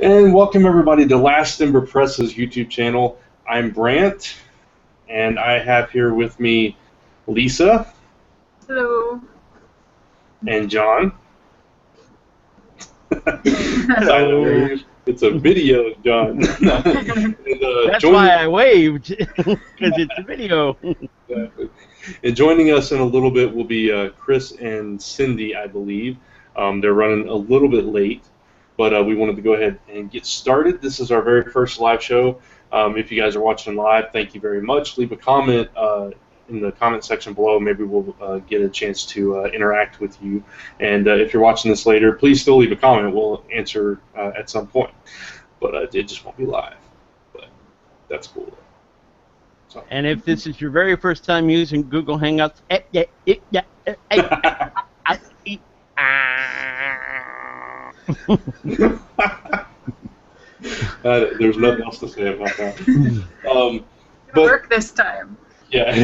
And welcome everybody to Last Ember Press's YouTube channel. I'm Brant, and I have here with me Lisa. Hello. And John. Hello. It's a video, John. That's why I waved, because it's a video. Exactly. And joining us in a little bit will be Chris and Cindy, I believe. They're running a little bit late, but we wanted to go ahead and get started. This is our very first live show. If you guys are watching live, thank you very much. Leave a comment in the comment section below. Maybe we'll get a chance to interact with you. And if you're watching this later, please still leave a comment. We'll answer at some point. But it just won't be live. But that's cool. So. And if this is your very first time using Google Hangouts, there's nothing else to say about that. It'll work this time. Yeah.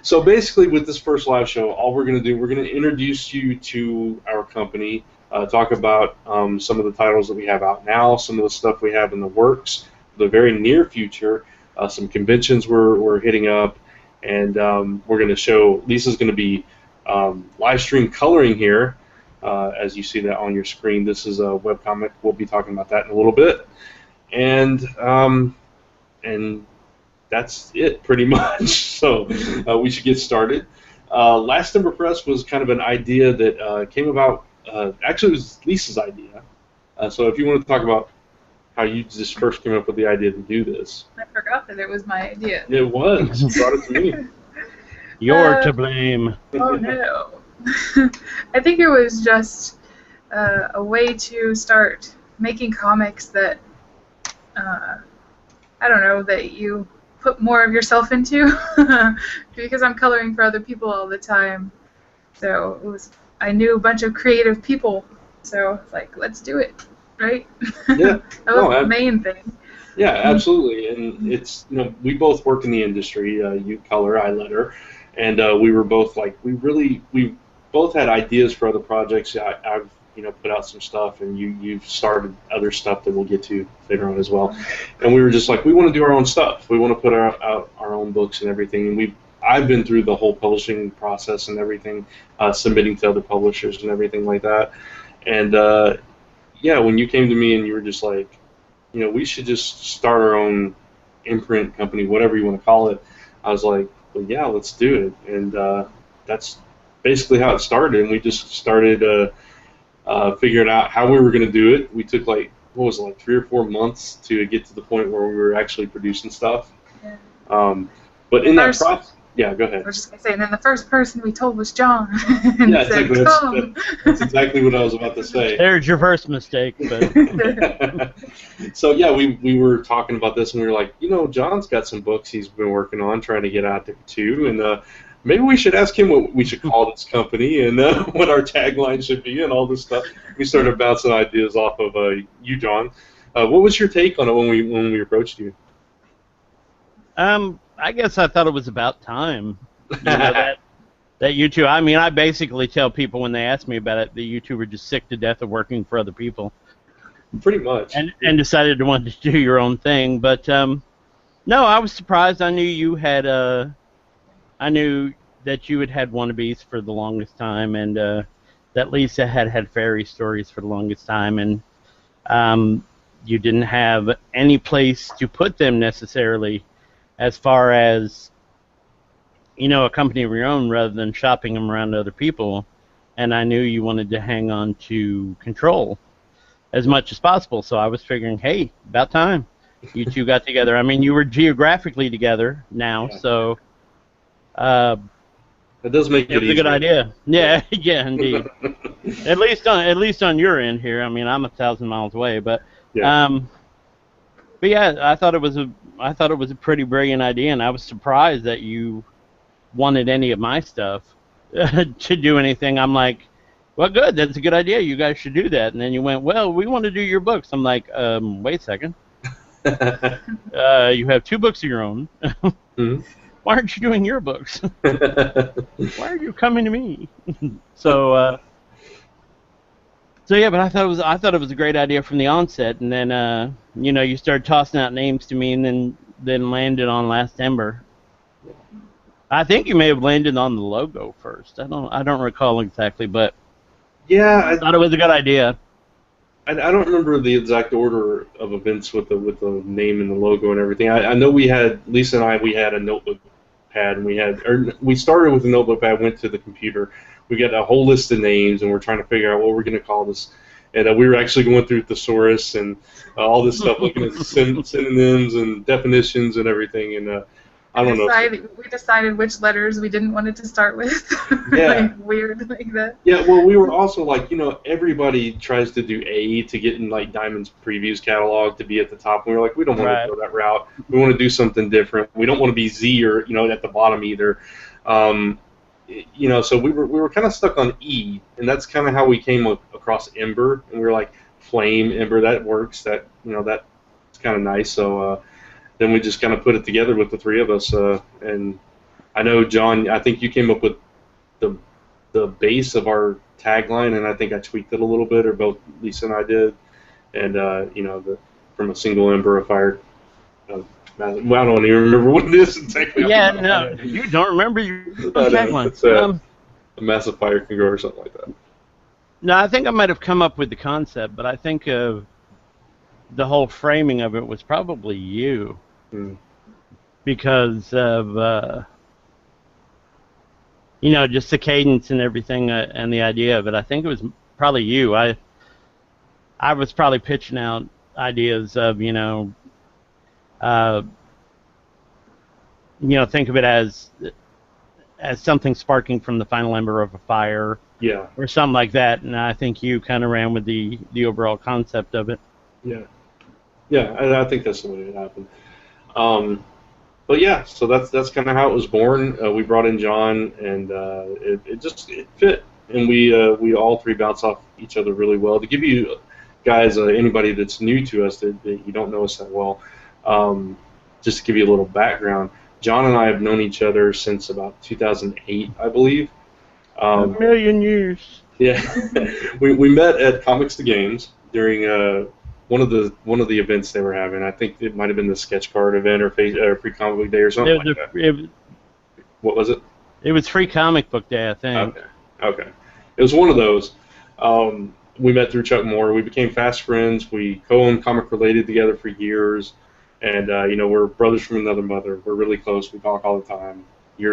So basically, with this first live show, all we're going to do, we're going to introduce you to our company, talk about some of the titles that we have out now, some of the stuff we have in the works, the very near future, some conventions we're hitting up, and we're going to show, Lisa's going to be live stream coloring here, as you see that on your screen. This is a webcomic. We'll be talking about that in a little bit, and that's it pretty much. So we should get started. Last Ember Press was kind of an idea that came about. Actually, it was Lisa's idea. So if you want to talk about how you just first came up with the idea to do this. I forgot that it was my idea. It was. You brought it to me. You're to blame. Oh no. I think it was just a way to start making comics that, I don't know, that you put more of yourself into, because I'm coloring for other people all the time. So I knew a bunch of creative people, so it's like, let's do it, right? Yeah. That was the main thing. Yeah, absolutely. And it's, we both work in the industry. You color, I letter, and we were both like, we both had ideas for other projects. I've put out some stuff, and you've started other stuff that we'll get to later on as well. And we were just like, we want to do our own stuff. We want to put out our own books and everything. And I've been through the whole publishing process and everything, submitting to other publishers and everything like that. And yeah, when you came to me and you were just like, we should just start our own imprint company, whatever you want to call it, I was like, well, yeah, let's do it. And that's basically how it started. And we just started figuring out how we were going to do it. We took like 3 or 4 months to get to the point where we were actually producing stuff. Yeah. But in that process, yeah, go ahead. I was just going to say, and then the first person we told was John. Yeah, exactly. That's exactly what I was about to say. There's your first mistake. But. So yeah, we were talking about this, and we were like, John's got some books he's been working on, trying to get out there too, and maybe we should ask him what we should call this company and what our tagline should be and all this stuff. We started bouncing ideas off of you, John. What was your take on it when we approached you? I guess I thought it was about time. That YouTube. I mean, I basically tell people when they ask me about it, the YouTube are just sick to death of working for other people. Pretty much. And decided to want to do your own thing. But no, I was surprised. I knew you had I knew that you had wannabes for the longest time, and that Lisa had fairy stories for the longest time, and you didn't have any place to put them necessarily, as far as a company of your own, rather than shopping them around to other people. And I knew you wanted to hang on to control as much as possible, so I was figuring, hey, about time you two got together. I mean, you were geographically together now, yeah. So that does make it a good idea. Yeah, yeah, indeed. at least on your end here. I mean, I'm 1,000 miles away, but yeah. But yeah, I thought it was a pretty brilliant idea, and I was surprised that you wanted any of my stuff to do anything. I'm like, well, good, that's a good idea. You guys should do that. And then you went, well, we want to do your books. I'm like, wait a second. You have 2 books of your own. Mm-hmm. Why aren't you doing your books? Why are you coming to me? So So yeah, but I thought it was a great idea from the onset, and then you started tossing out names to me, and then landed on Last Ember. I think you may have landed on the logo first. I don't recall exactly, but Yeah, thought it was a good idea. I don't remember the exact order of events with the name and the logo and everything. I know we had Lisa and we had a notebook pad, and we started with a notebook pad, went to the computer. We got a whole list of names, and we're trying to figure out what we're going to call this. And we were actually going through thesaurus and all this stuff, looking at synonyms and definitions and everything. And I don't know. We decided which letters we didn't want it to start with. Yeah. Like weird like that. Yeah, well, we were also like, everybody tries to do A to get in like Diamond's previews catalog to be at the top. And we were like, we don't want Right. to go that route. We want to do something different. We don't want to be Z or at the bottom either. So we were kind of stuck on E, and that's kind of how we came across Ember, and we were like, Flame, Ember, that works. That's kind of nice. So then we just kind of put it together with the three of us, and I know John, I think you came up with the base of our tagline, and I think I tweaked it a little bit, or both Lisa and I did. And from a single ember of fire. I don't even remember what it is exactly. Yeah, no, you don't remember your tagline. It's a massive fire can grow or something like that. No, I think I might have come up with the concept, but I think the whole framing of it was probably you, because of just the cadence and everything, and the idea of it. I think it was probably you. I was probably pitching out ideas of think of it as something sparking from the final ember of a fire, or something like that. And I think you kind of ran with the overall concept of it. I think that's the way it happened. But yeah, so that's kind of how it was born. We brought in John, and it fit, and we all three bounce off each other really well. To give you guys, anybody that's new to us that you don't know us that well, just to give you a little background, John and I have known each other since about 2008, I believe. A million years. Yeah, we met at Comics to Games during one of the events they were having. I think it might have been the sketch card event or free comic book day or something like that. What was it? It was free comic book day, I think. Okay. It was one of those. We met through Chuck Moore. We became fast friends. We co-owned Comic Related together for years, and we're brothers from another mother. We're really close. We talk all the time. We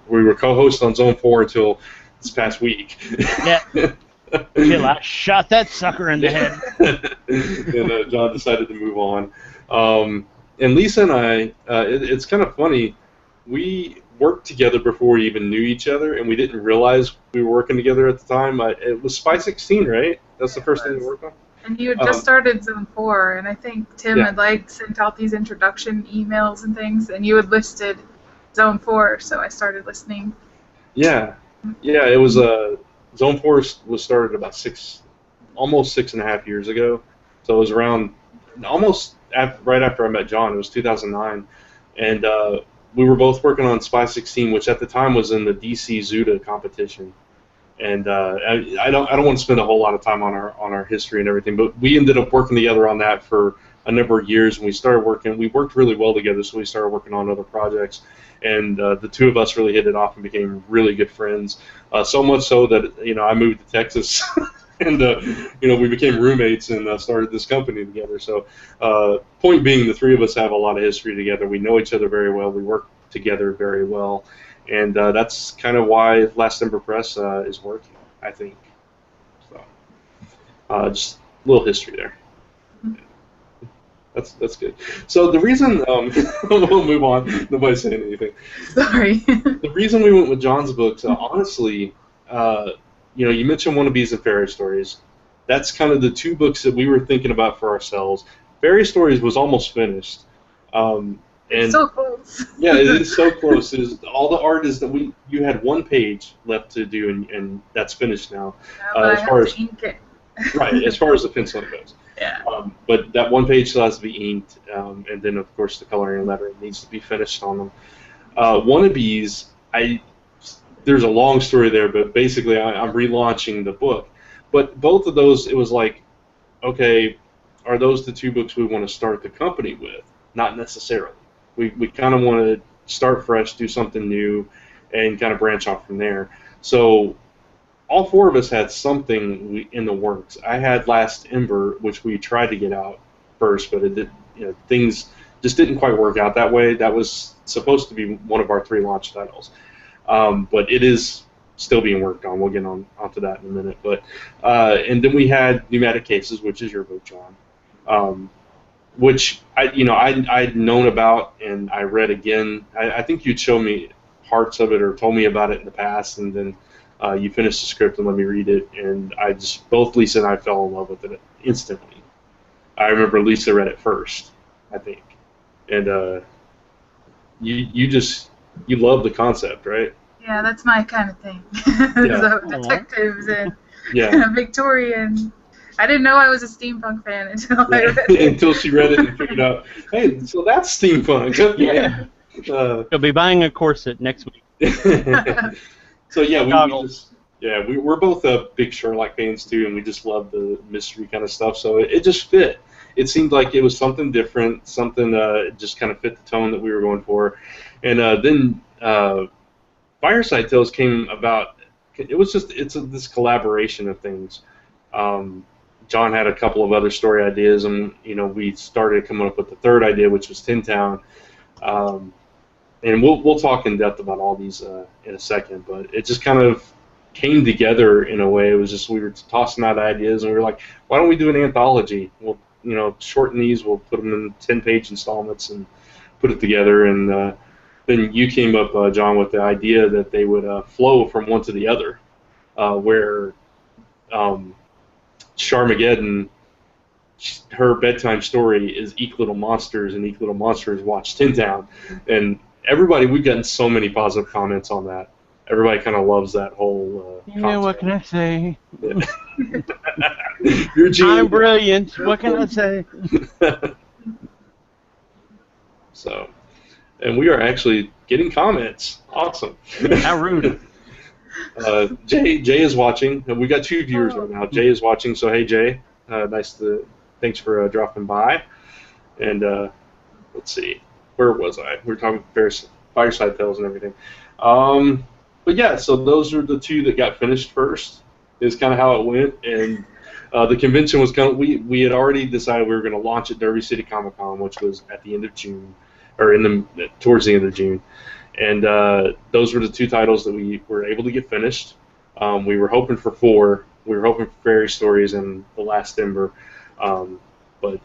were co-hosts on Zone 4 until this past week. Yeah. Until I shot that sucker in the head. And John decided to move on. And Lisa and I, it's kind of funny. We worked together before we even knew each other, and we didn't realize we were working together at the time. It was Spy 16, right? That's the first thing we worked on? And you had just started Zone 4, and I think Tim had sent out these introduction emails and things, and you had listed Zone 4, so I started listening. Yeah, it was Zone 4 was started about almost 6.5 years ago, so it was around right after I met John. It was 2009, and we were both working on Spy 16, which at the time was in the DC Zuda competition. And I don't want to spend a whole lot of time on our history and everything, but we ended up working together on that for a number of years, and we worked really well together, so we started working on other projects, and the two of us really hit it off and became really good friends, so much so that I moved to Texas and we became roommates and started this company together. So point being, the three of us have a lot of history together. We know each other very well. We work together very well. And that's kind of why Last Ember Press is working, I think. So, just a little history there. That's good. So the reason we'll move on. Nobody's saying anything. Sorry. The reason we went with John's books, honestly, you mentioned Wannabes and Fairy Stories. That's kind of the two books that we were thinking about for ourselves. Fairy Stories was almost finished. And so close. Yeah, it is so close. All the art is that you had one page left to do, and that's finished now. Yeah, but I have to ink it. Right, as far as the penciling goes. Yeah. But that one page still has to be inked, and then of course the coloring and lettering needs to be finished on them. Wannabes, there's a long story there, but basically I'm relaunching the book. But both of those, it was like, okay, are those the two books we want to start the company with? Not necessarily. We kind of want to start fresh, do something new, and kind of branch off from there. So all four of us had something in the works. I had Last Ember, which we tried to get out first, but it did, things just didn't quite work out that way. That was supposed to be one of our three launch titles, but it is still being worked on. We'll get onto that in a minute. But and then we had Pneumatic Cases, which is your book, John, which I'd known about and I read again. I think you'd show me parts of it or told me about it in the past, and then you finished the script and let me read it, and I just both Lisa and I fell in love with it instantly. I remember Lisa read it first, I think, and you love the concept, right? Yeah, that's my kind of thing. Yeah. So detectives and Yeah. Victorian. I didn't know I was a steampunk fan until I Yeah. read it. Until she read it and figured out, hey, so that's steampunk. Okay. You'll be buying a corset next week. So yeah, we Goggles. just we're both big Sherlock fans too, and we just love the mystery kind of stuff. So it just fit. It seemed like it was something different, something just kind of fit the tone that we were going for. And then Fireside Tales came about. It was just this collaboration of things. Um, John had a couple of other story ideas, and we started coming up with the third idea, which was Tin Town. Um, and we'll talk in depth about all these in a second, but it just kind of came together in a way. It was just we were tossing out ideas, and we were like, why don't we do an anthology? We'll shorten these, we'll put them in 10-page installments and put it together. And then you came up, John, with the idea that they would flow from one to the other, where um, Sharmageddon, her bedtime story is Eek Little Monsters, and Eek Little Monsters watch Tin Town, and we've gotten so many positive comments on that. Everybody kind of loves that whole Yeah, what can I say? You're genius. I'm brilliant. What can I say? So, and we are actually getting comments. Awesome. How rude. Jay is watching. We got 2 viewers right now. Jay is watching, so hey Jay, thanks for dropping by. And let's see, where was I? We were talking Fireside Tales and everything. But yeah, so those are the two that got finished first. Is kind of how it went, and the convention was kind of we had already decided we were going to launch at Derby City Comic Con, which was at the end of June, or towards the end of June, and those were the two titles that we were able to get finished. We were hoping for 4. We were hoping for Fairy Stories and The Last Ember, but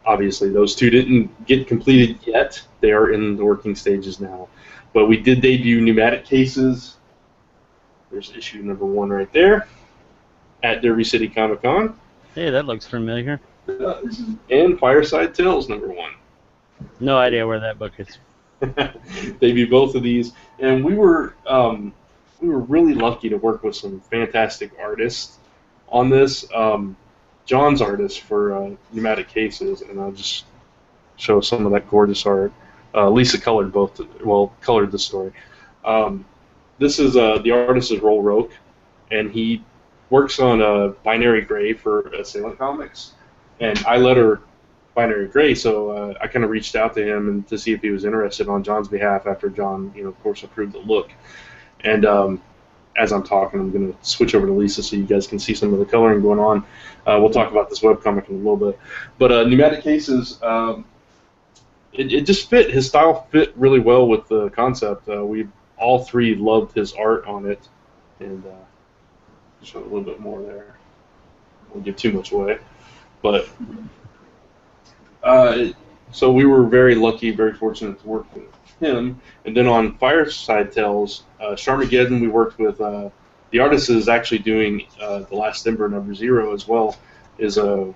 obviously those two didn't get completed yet. They are in the working stages now. But we did debut Pneumatic Cases. There's issue number 1 right there at Derby City Comic Con. Hey, that looks familiar. And Fireside Tales number 1. No idea where that book is. Debut both of these, and we were really lucky to work with some fantastic artists on this. John's artist for Pneumatic Cases, and I'll just show some of that gorgeous art. Lisa colored colored the story. This is the artist is Roll Roke, and he works on Binary Gray for Assailant Comics, and I let her Binary Gray, so I kind of reached out to him and to see if he was interested on John's behalf after John, of course, approved the look. And as I'm talking, I'm going to switch over to Lisa so you guys can see some of the coloring going on. We'll talk about this webcomic in a little bit. But Pneumatic Cases, it just fit. His style fit really well with the concept. We all three loved his art on it. And show a little bit more there. I won't give too much away. But so we were very lucky, very fortunate to work with him. And then on Fireside Tales, Sharmageddon, we worked with the artist is actually doing The Last Ember number 0 as well. I'm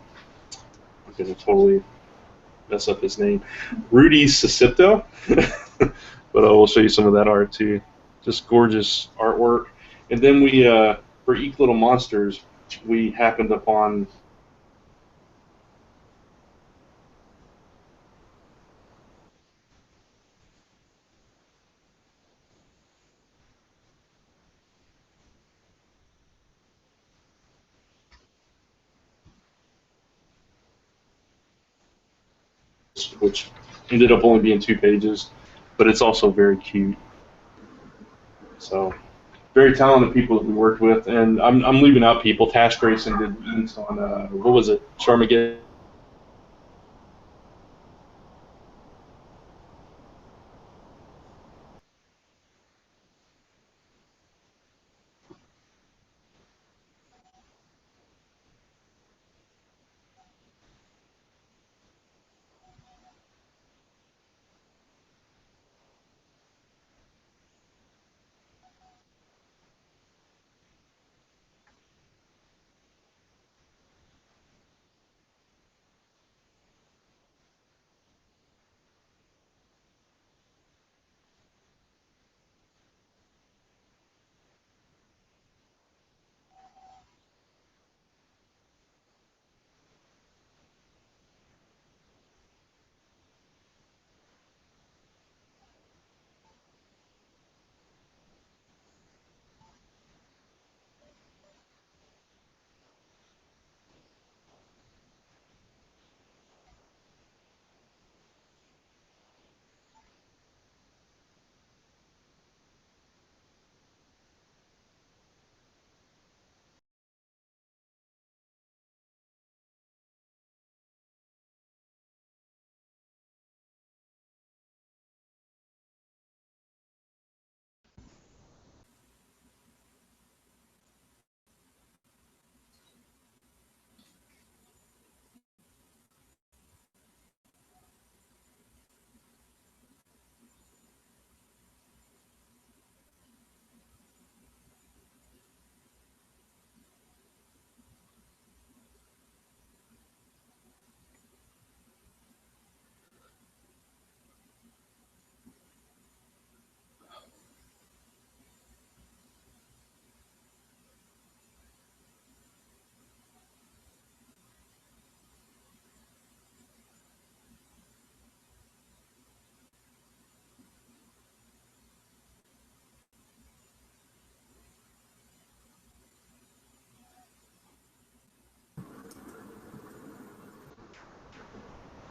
going to totally mess up his name. Rudy Sisipto. But I will show you some of that art too. Just gorgeous artwork. And then we, for Eek Little Monsters, we happened upon which ended up only being 2 pages, but it's also very cute. So, very talented people that we worked with, and I'm leaving out people. Tash Grayson did inks on what was it, Charmageddon.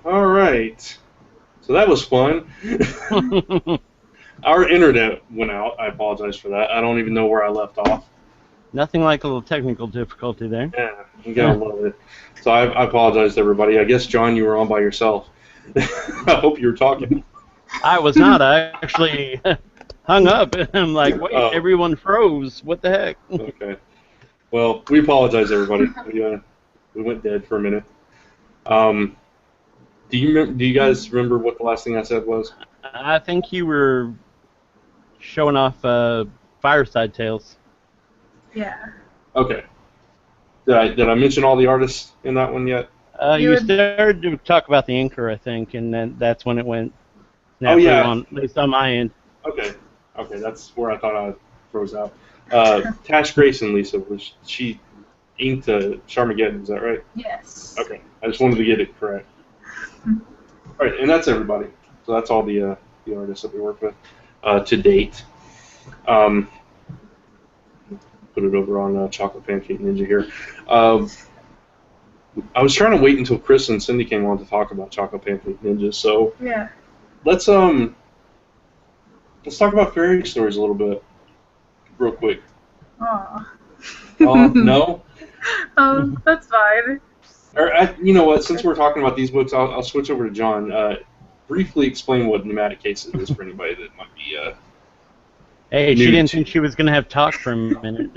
All right, so that was fun. Our internet went out. I apologize for that. I don't even know where I left off. Nothing like a little technical difficulty there. Yeah, you gotta love it. So I apologize to everybody. I guess, John, you were on by yourself. I hope you were talking. I was not. I actually hung up, and I'm like, wait, everyone froze. What the heck? Okay. Well, we apologize, everybody. We went dead for a minute. Do you guys remember what the last thing I said was? I think you were showing off Fireside Tales. Yeah. Okay. Did I mention all the artists in that one yet? You started to talk about the inker, I think, and then that's when it went. Oh yeah. At least on my end. Okay. Okay, that's where I thought I froze out. Tash Grayson, Lisa, was she inked Charmageddon? Is that right? Yes. Okay. I just wanted to get it correct. All right, and that's everybody. So that's all the artists that we worked with to date. Put it over on Chocolate Pancake Ninja here. I was trying to wait until Chris and Cindy came on to talk about Chocolate Pancake Ninja. So yeah, let's talk about fairy stories a little bit, real quick. Aw. No. That's fine. Or you know what? Since we're talking about these books, I'll switch over to John. Briefly explain what Pneumatic Cases is for anybody that might be. Hey, she didn't think she was going to have talk for a minute.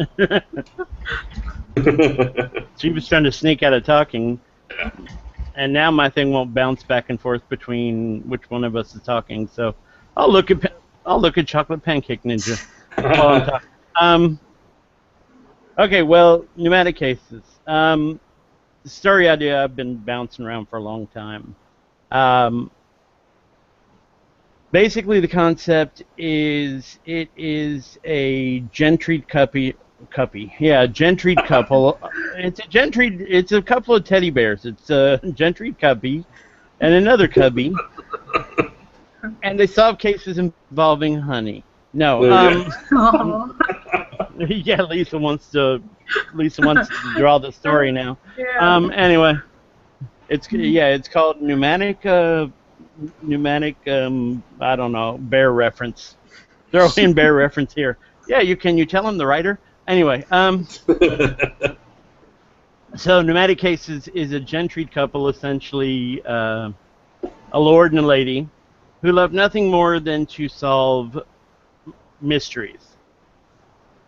She was trying to sneak out of talking. Yeah. And now my thing won't bounce back and forth between which one of us is talking. So I'll look at Chocolate Pancake Ninja while I'm talking. Okay, well, Pneumatic Cases. The story idea I've been bouncing around for a long time. Basically, the concept is it is a gentried cuppy. Yeah, gentried couple. It's a couple of teddy bears. It's a gentried cubby and another cubby, and they solve cases involving honey. No. Yeah, Lisa wants to draw the story now. Yeah. Anyway, it's called Pneumatic pneumatic, I don't know, bear reference. Throw in bear reference here. Yeah, can you tell him the writer? Anyway, so Pneumatic Cases is a gentried couple, essentially a lord and a lady, who love nothing more than to solve mysteries.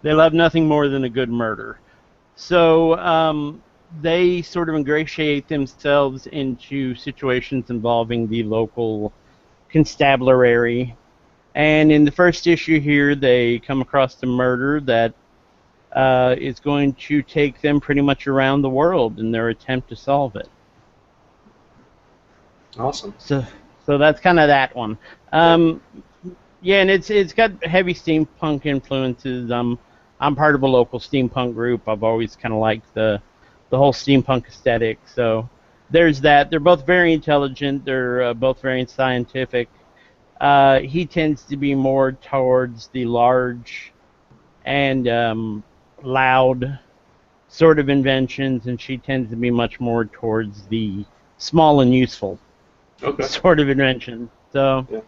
They love nothing more than a good murder. So they sort of ingratiate themselves into situations involving the local constabulary. And in the first issue here, they come across a murder that is going to take them pretty much around the world in their attempt to solve it. Awesome. So that's kind of that one. Yeah, and it's got heavy steampunk influences. I'm part of a local steampunk group. I've always kind of liked the whole steampunk aesthetic. So there's that. They're both very intelligent. They're both very scientific. He tends to be more towards the large and loud sort of inventions, and she tends to be much more towards the small and useful sort of invention. So, yeah.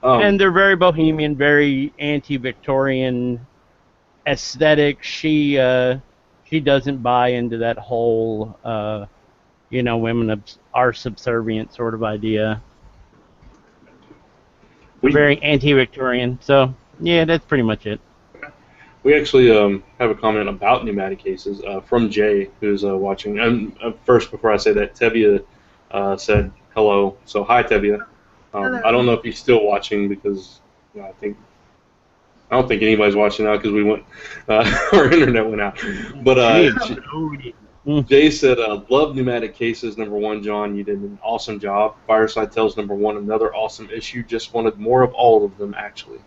And they're very bohemian, very anti-Victorian aesthetic. She doesn't buy into that whole, women are subservient sort of idea. We're very anti-Victorian. So, yeah, that's pretty much it. We actually have a comment about Pneumatic Cases from Jay, who's watching. And first, before I say that, Tevia said hello. So hi, Tevia. I don't know if he's still watching because I don't think anybody's watching now because we went our internet went out. But Jay said, "Love Pneumatic Cases #1, John. You did an awesome job. Fireside Tales #1, another awesome issue. Just wanted more of all of them, actually."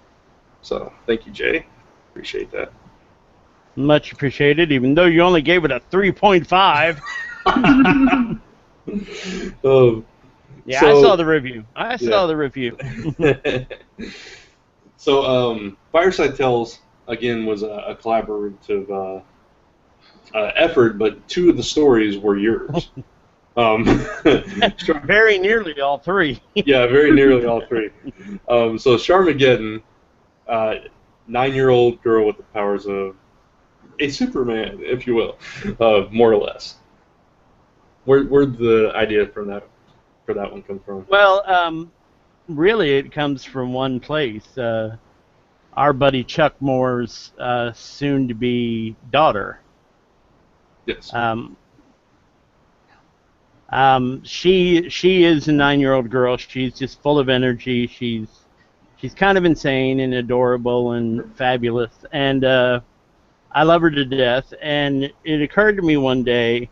So thank you, Jay. Appreciate that. Much appreciated, even though you only gave it a 3.5. Yeah, so, I saw the review. Saw the review. So, Fireside Tales, again, was a collaborative effort, but 2 of the stories were yours. Very nearly all 3. Yeah, very nearly all 3. So, Sharmageddon, 9-year-old girl with the powers of a Superman, if you will, more or less. Where'd the idea for that one come from? Well, really, it comes from one place. Our buddy Chuck Moore's soon-to-be daughter. Yes. She is a 9-year-old girl. She's just full of energy. She's kind of insane and adorable and fabulous, and I love her to death. And it occurred to me one day,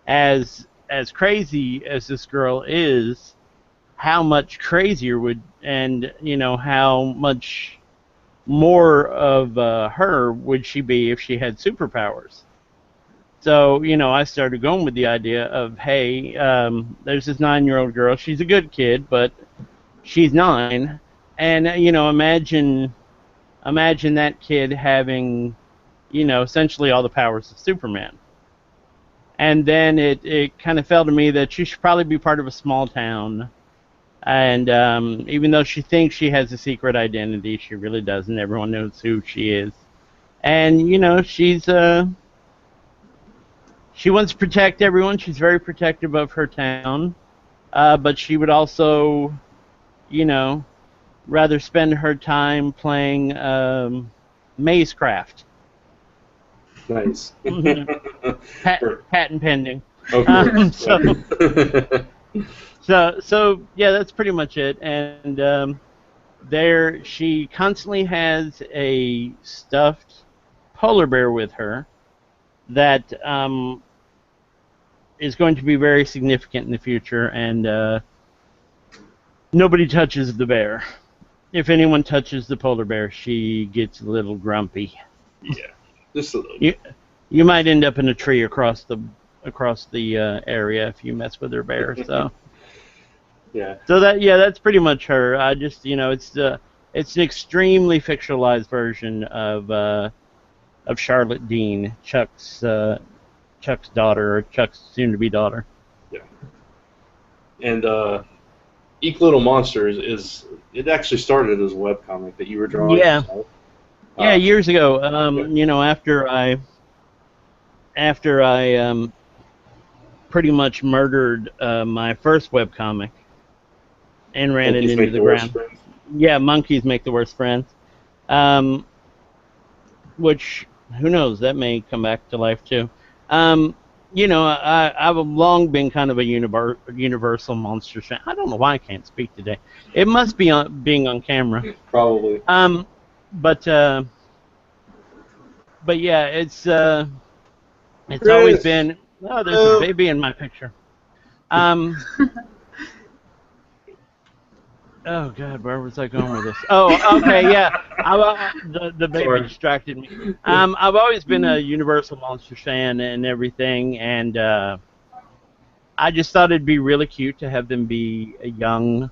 as crazy as this girl is, how much crazier how much more of her would she be if she had superpowers. So, I started going with the idea of, hey, there's this 9-year-old girl. She's a good kid, but she's 9. And, imagine that kid having, essentially all the powers of Superman. And then it kind of fell to me that she should probably be part of a small town. And even though she thinks she has a secret identity, she really doesn't. Everyone knows who she is. And, she wants to protect everyone. She's very protective of her town. But she would also, rather spend her time playing Mazecraft. Nice. Patent pending. Okay. So yeah, that's pretty much it. And she constantly has a stuffed polar bear with her that is going to be very significant in the future, and nobody touches the bear. If anyone touches the polar bear, she gets a little grumpy. Yeah, just a little. You might end up in a tree across the area if you mess with her bear. So yeah. So that's pretty much her. I just it's an extremely fictionalized version of Charlotte Dean, Chuck's daughter, or Chuck's soon-to-be daughter. Yeah. And Eek Little Monsters is it actually started as a webcomic that you were drawing Yeah, yourself. yeah, Uh, years ago. yeah. You know, after I pretty much murdered my first webcomic and ran it Monkeys into make the the worst ground. friends. Yeah, monkeys make the worst friends. Um, which who knows, that may come back to life too. Um, you know, I've long been kind of a Universal Monsters fan. I don't know why I can't speak today. It must be on being on camera. Probably. Um, but uh, but yeah, it's always Chris. been. Oh, there's a No. baby in my picture. Um, oh God, where was I going with this? Oh, okay, yeah. The baby Sorry. distracted me. I've always been a Universal Monsters fan and everything, and I just thought it'd be really cute to have them be a young,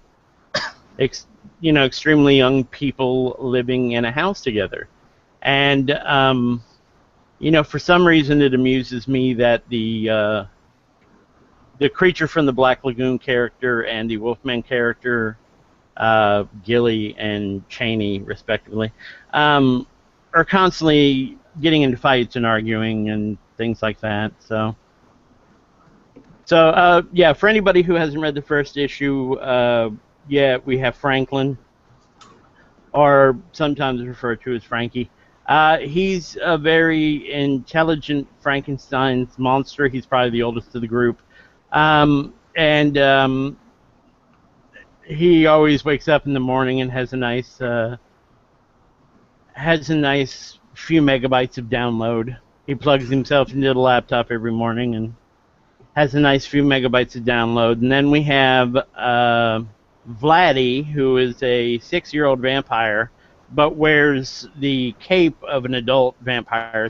extremely young people living in a house together. And for some reason, it amuses me that the creature from the Black Lagoon character and the Wolfman character, Gilly and Cheney, respectively, are constantly getting into fights and arguing and things like that. So yeah, for anybody who hasn't read the first issue, yeah, we have Franklin, or sometimes referred to as Frankie. He's a very intelligent Frankenstein's monster. He's probably the oldest of the group. And he always wakes up in the morning and has a nice few megabytes of download. He plugs himself into the laptop every morning and has a nice few megabytes of download. And then we have Vladdy, who is a 6-year-old vampire, but wears the cape of an adult vampire,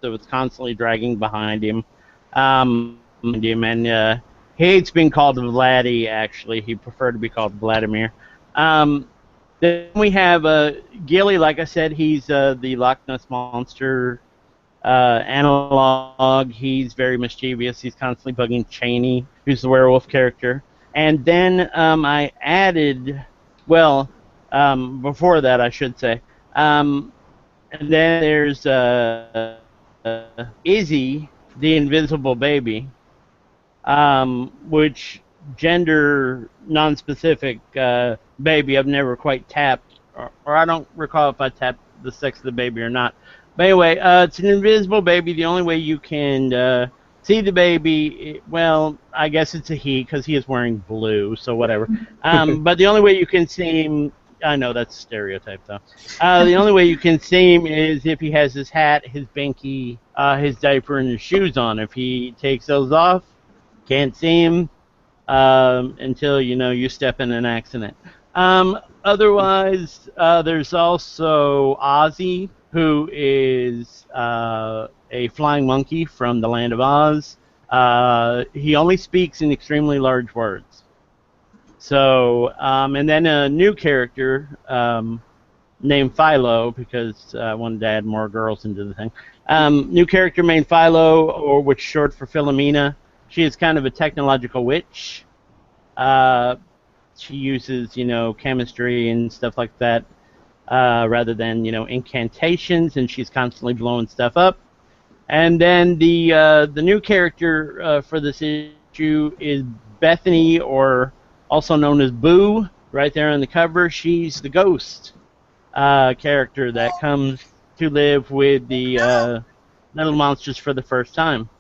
so it's constantly dragging behind him. And he hates being called Vladdy, actually. He preferred to be called Vladimir. Then we have Gilly, like I said, he's the Loch Ness Monster analog. He's very mischievous. He's constantly bugging Cheney, who's the werewolf character. And then I added, well, before that, I should say. And then there's Izzy, the invisible baby, which gender non-specific baby I've never quite tapped, or I don't recall if I tapped the sex of the baby or not. But anyway, it's an invisible baby. The only way you can see the baby, well, I guess it's a he because he is wearing blue, so whatever. But the only way you can see him, I know that's a stereotype though. The only way you can see him is if he has his hat, his binky, his diaper, and his shoes on. If he takes those off, can't see him until you step in an accident. Otherwise, there's also Ozzy, who is a flying monkey from the Land of Oz. He only speaks in extremely large words. So, and then a new character named Philo, because I wanted to add more girls into the thing. New character named Philo, or which is short for Philomena. She is kind of a technological witch. She uses, chemistry and stuff like that, rather than, incantations, and she's constantly blowing stuff up. And then the new character for this issue is Bethany, or also known as Boo, right there on the cover. She's the ghost character that comes to live with the little monsters for the first time.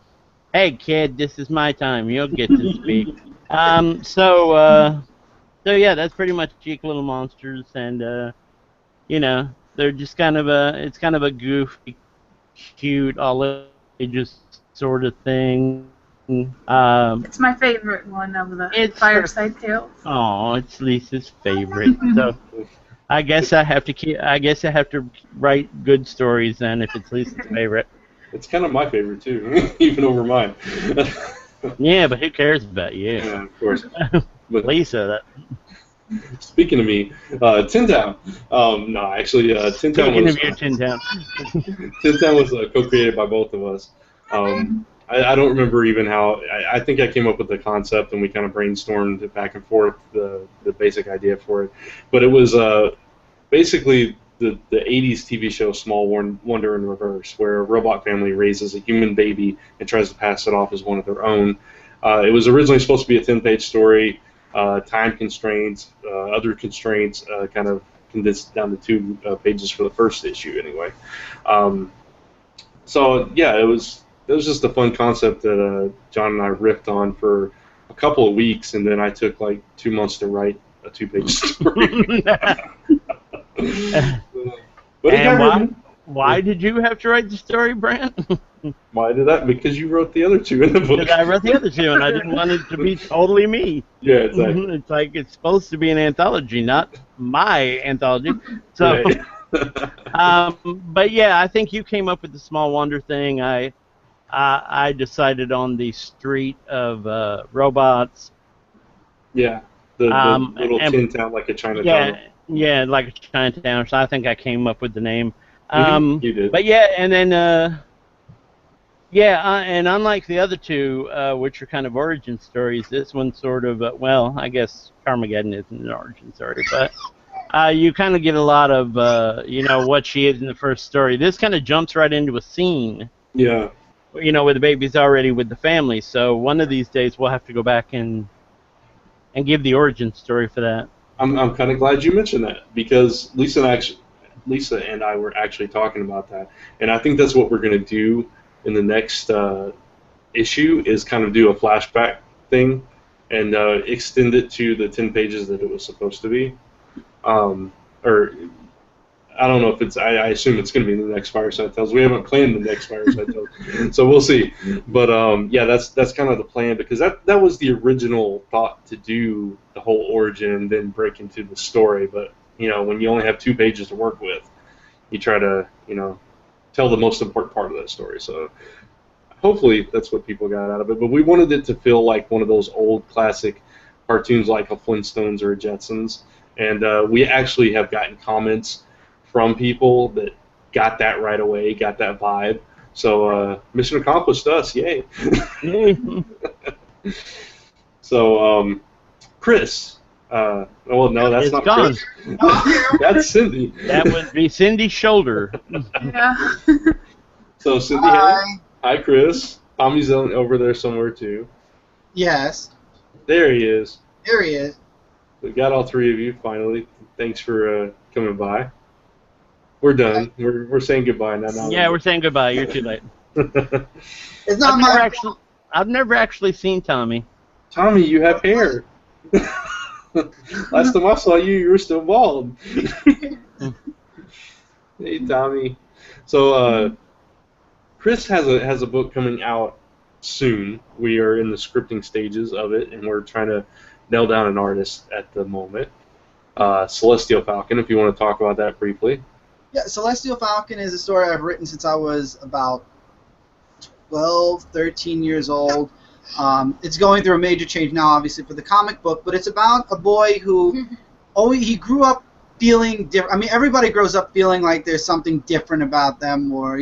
Hey, kid, this is my time. You'll get to speak. So yeah, that's pretty much Cheek Little Monsters, and they're just it's kind of a goofy, cute, all ages sort of thing. It's my favorite one of the It's Fireside Tales. Oh, it's Lisa's favorite. So I guess I have to write good stories then if it's Lisa's favorite. It's kind of my favorite too, even over mine. Yeah, but who cares about you? Yeah, of course. But Lisa, speaking of me, Tin Town. No, actually, Tin Town speaking was of you, Tin Town. Tin Town was co-created by both of us. I don't remember even how. I think I came up with the concept and we kind of brainstormed it back and forth the basic idea for it. But it was basically the 80s TV show Small Wonder in reverse, where a robot family raises a human baby and tries to pass it off as one of their own. It was originally supposed to be a 10-page story. Time constraints, other constraints, kind of condensed down to 2 pages for the first issue, anyway. Um, so yeah, it was just a fun concept that John and I riffed on for a couple of weeks, and then I took like 2 months to write a 2-page story. But it And got why did you have to write the story, Brant? Why did that? Because you wrote the other two in the book. Because I wrote the other two, and I didn't want it to be totally me. Yeah, exactly. It's like it's supposed to be an anthology, not my anthology. So, Right. but yeah, I think you came up with the Small Wonder thing. I decided on the street of robots. Yeah, the little And tin town like a Chinatown. yeah, like a Chinatown. So I think I came up with the name. You did. But yeah, and then and unlike the other two, which are kind of origin stories, this one's sort of well, I guess Carmageddon isn't an origin story, but you kind of get a lot of what she is in the first story. This kind of jumps right into a scene. Yeah. Where the baby's already with the family. So one of these days we'll have to go back and give the origin story for that. I'm kind of glad you mentioned that, because Lisa and I were actually talking about that, and I think that's what we're going to do in the next issue, is kind of do a flashback thing and extend it to the 10 pages that it was supposed to be. Or I don't know if it's. I assume it's going to be the next Fireside Tales. We haven't planned the next Fireside Tales, so we'll see. But yeah, that's kind of the plan, because that was the original thought, to do the whole origin and then break into the story. But when you only have 2 pages to work with, you try to tell the most important part of that story. So hopefully that's what people got out of it. But we wanted it to feel like one of those old classic cartoons, like a Flintstones or a Jetsons. And we actually have gotten comments from people that got that right away, got that vibe. So mission accomplished us, yay. So Chris, well, no, that's It's not gone. Chris. That's Cindy. That would be Cindy's shoulder. Yeah. So Cindy, hi Chris. Tommy's over there somewhere too. Yes. There he is. There he is. We got all 3 of you finally. Thanks for coming by. We're done. We're saying goodbye now. Yeah, we're saying goodbye. You're too late. It's not my fault. I've never actually seen Tommy. Tommy, you have hair. Last time I saw you, you were still bald. Hey, Tommy. So Chris has a book coming out soon. We are in the scripting stages of it, and we're trying to nail down an artist at the moment. Celestial Falcon, if you want to talk about that briefly. Yeah, Celestial Falcon is a story I've written since I was about 12, 13 years old. It's going through a major change now, obviously, for the comic book, but it's about a boy who he grew up feeling different. I mean, everybody grows up feeling like there's something different about them, or,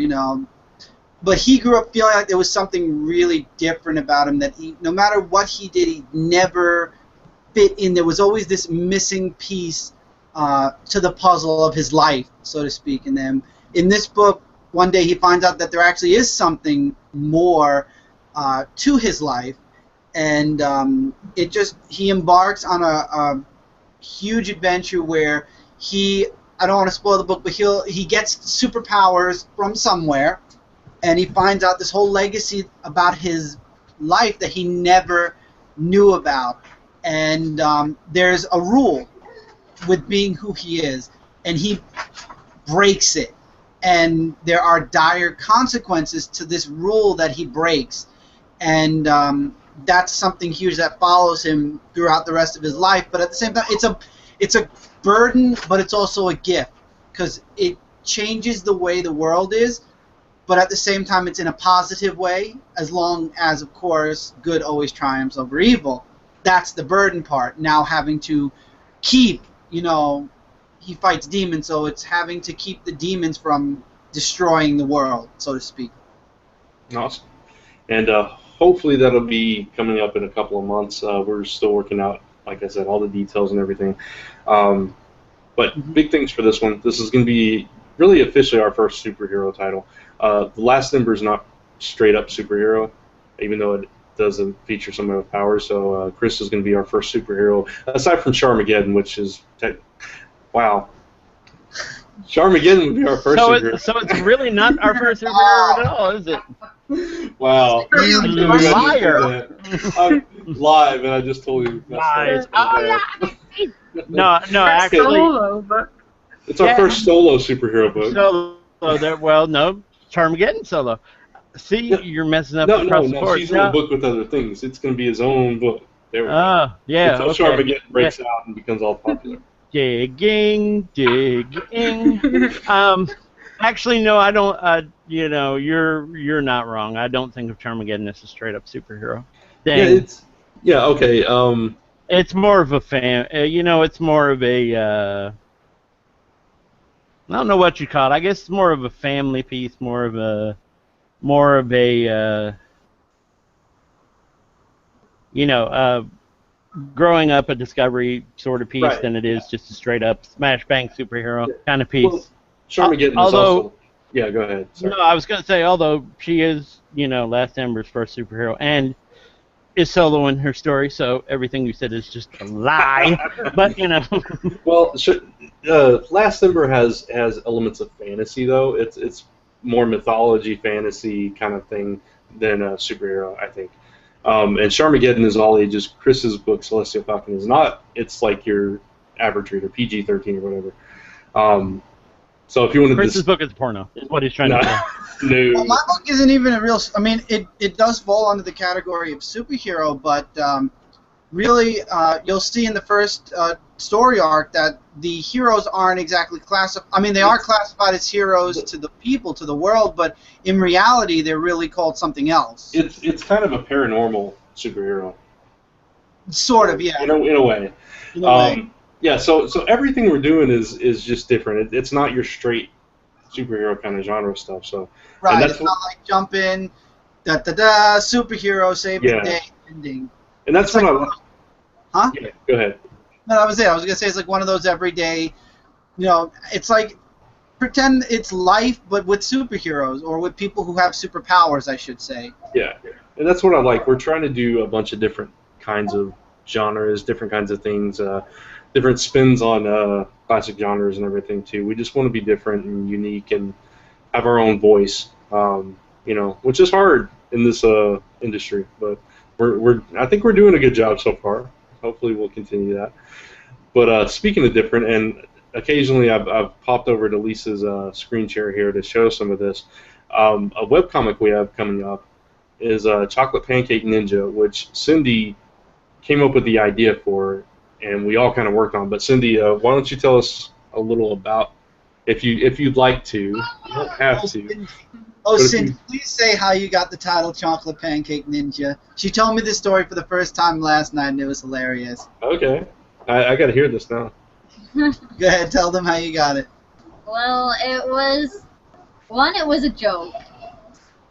but he grew up feeling like there was something really different about him, that no matter what he did, he never fit in. There was always this missing piece to the puzzle of his life, so to speak. And then in this book, one day he finds out that there actually is something more to his life, and he embarks on a huge adventure where I don't want to spoil the book, but he gets superpowers from somewhere, and he finds out this whole legacy about his life that he never knew about. And there's a rule with being who he is, and he breaks it. And there are dire consequences to this rule that he breaks. And that's something huge that follows him throughout the rest of his life. But at the same time, it's a burden, but it's also a gift, because it changes the way the world is. But at the same time, it's in a positive way, as long as, of course, good always triumphs over evil. That's the burden part. Now having to keep, he fights demons, so it's having to keep the demons from destroying the world, so to speak. Awesome. and hopefully that'll be coming up in a couple of months. We're still working out, like I said, all the details and everything. But big things for this one. This is going to be really officially our first superhero title. The Last Ember is not straight up superhero, even though it does feature some of the powers. So Chris is going to be our first superhero, aside from Charmageddon, which is wow. Charmageddon would be our first superhero. So it's really not our first superhero at all, is it? Wow. Liar. I'm live, and I just totally messed up. Oh, yeah. No, actually. Solo book. It's our first solo superhero book. Well, no, Charmageddon solo. See, you're messing up across the board. She's in a book with other things. It's going to be his own book. There we go. Oh, yeah. Until Charmageddon breaks out and becomes all popular. Digging. Actually, no, I don't. You're not wrong. I don't think of Charmageddon as a straight up superhero. Dang. Yeah. Okay. It's more of a fan. It's more of a. I don't know what you call it. I guess it's more of a family piece, more of a. Growing up a Discovery sort of piece than it is just a straight up smash bang superhero kind of piece. Well, Charmageddon is also. Yeah, go ahead. Sorry. No, I was going to say, although she is, Last Ember's first superhero and is soloing her story, so everything you said is just a lie. But Well, Last Ember has elements of fantasy though. It's more mythology, fantasy kind of thing than a superhero, I think. And Charmageddon is all ages. Chris's book, Celestial Falcon, is not. It's like your average reader, PG-13 or whatever. So if you want to, Chris's book is porno, is what he's trying to say. No. Well, my book isn't even a real. I mean, it does fall under the category of superhero, but really, you'll see in the first story arc that the heroes aren't exactly classified. I mean, they are classified as heroes to the people, to the world, but in reality, they're really called something else. It's kind of a paranormal superhero. Sort of, yeah. In a way. Yeah. So everything we're doing is just different. It's not your straight superhero kind of genre stuff. So right. It's not like jump in, superhero save the day ending. And that's what like, Huh? Yeah. Go ahead. No, that was it. I was gonna say it's like one of those everyday, it's like pretend it's life, but with superheroes or with people who have superpowers, I should say. Yeah, and that's what I like. We're trying to do a bunch of different kinds of genres, different kinds of things, different spins on classic genres and everything too. We just want to be different and unique and have our own voice, which is hard in this industry, but I think we're doing a good job so far. Hopefully we'll continue that. But speaking of different, and occasionally I've popped over to Lisa's screen share here to show some of this. A webcomic we have coming up is Chocolate Pancake Ninja, which Cindy came up with the idea for, and we all kind of worked on. But Cindy, why don't you tell us a little about, if you'd like to, you don't have to. Oh, Cindy, please say how you got the title Chocolate Pancake Ninja. She told me this story for the first time last night, and it was hilarious. Okay. I got to hear this now. Go ahead, tell them how you got it. Well, it was a joke.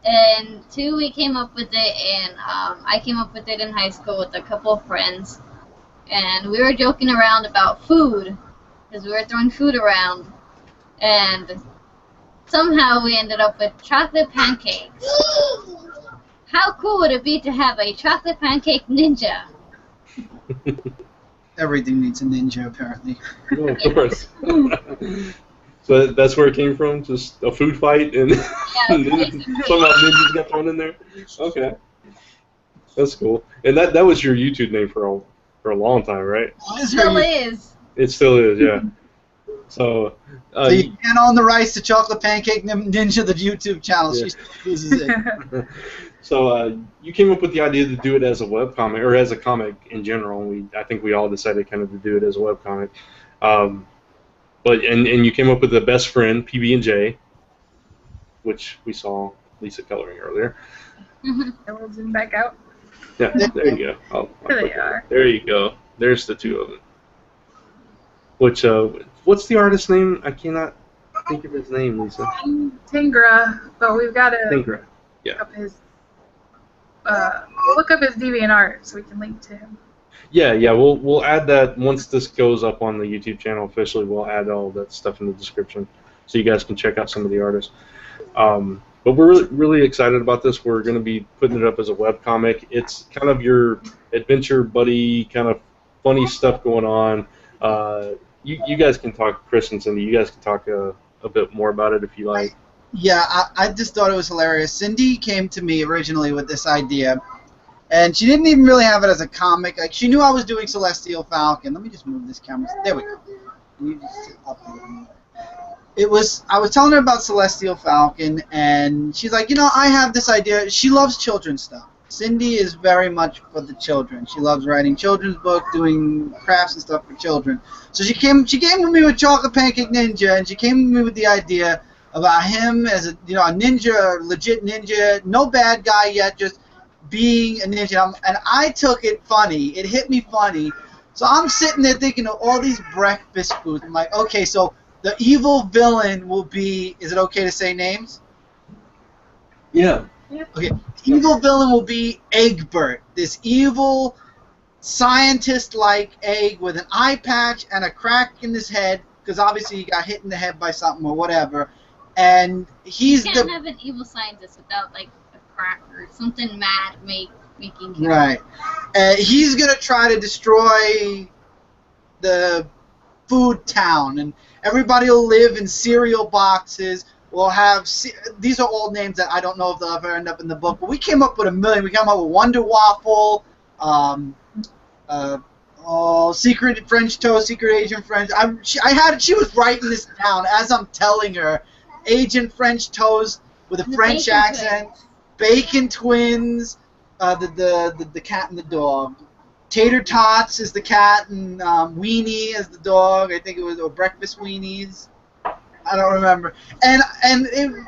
And 2, we came up with it, and I came up with it in high school with a couple of friends. And we were joking around about food, because we were throwing food around. And somehow we ended up with chocolate pancakes. How cool would it be to have a chocolate pancake ninja? Everything needs a ninja, apparently. Oh, of course. So that's where it came from? Just a food fight, and somehow ninjas got thrown in there? Okay. That's cool. And that was your YouTube name for a long time, right? It still is. It still is, yeah. So you can't own the rights to Chocolate Pancake Ninja, the YouTube channel. Yeah. She still uses it. So you came up with the idea to do it as a webcomic, or as a comic in general. I think we all decided kind of to do it as a webcomic. But you came up with the best friend, PB&J, which we saw Lisa coloring earlier. And we'll zoom back out. Yeah, there you go. There they are. There you go. There's the two of them. Which, what's the artist's name? I cannot think of his name, Lisa. Tingra, but we've got to Tingra. Yeah. up his look up his DeviantArt so we can link to him. Yeah, we'll add that once this goes up on the YouTube channel officially. We'll add all that stuff in the description so you guys can check out some of the artists. But we're really, really excited about this. We're going to be putting it up as a webcomic. It's kind of your adventure buddy, kind of funny stuff going on. You guys can talk, Chris and Cindy. You guys can talk a bit more about it if you like. I just thought it was hilarious. Cindy came to me originally with this idea, and she didn't even really have it as a comic. Like, she knew I was doing Celestial Falcon. Let me just move this camera. There we go. You just sit up here. I was telling her about Celestial Falcon, and she's like, I have this idea. She loves children's stuff. Cindy is very much for the children. She loves writing children's books, doing crafts and stuff for children. So she came with me with Chocolate Pancake Ninja, and she came with me with the idea about him as a ninja, a legit ninja, no bad guy yet, just being a ninja. And I took it funny. It hit me funny. So I'm sitting there thinking of all these breakfast foods. I'm like, okay, so the evil villain will be, is it okay to say names? Yeah. Okay. Evil villain will be Eggbert, this evil scientist-like egg with an eye patch and a crack in his head, because obviously he got hit in the head by something or whatever. And he's you can't have an evil scientist without, like, a crack or something mad making him. Right. He's going to try to destroy the food town, and everybody will live in cereal boxes. We'll have, these are all names that I don't know if they'll ever end up in the book, but we came up with a million. We came up with Wonder Waffle, Secret French Toast, Secret Agent French. She was writing this down as I'm telling her. Agent French Toast with a French accent. Twins. Bacon Twins, the cat and the dog. Tater Tots is the cat, and Weenie is the dog. I think it was, or Breakfast Weenies. I don't remember. And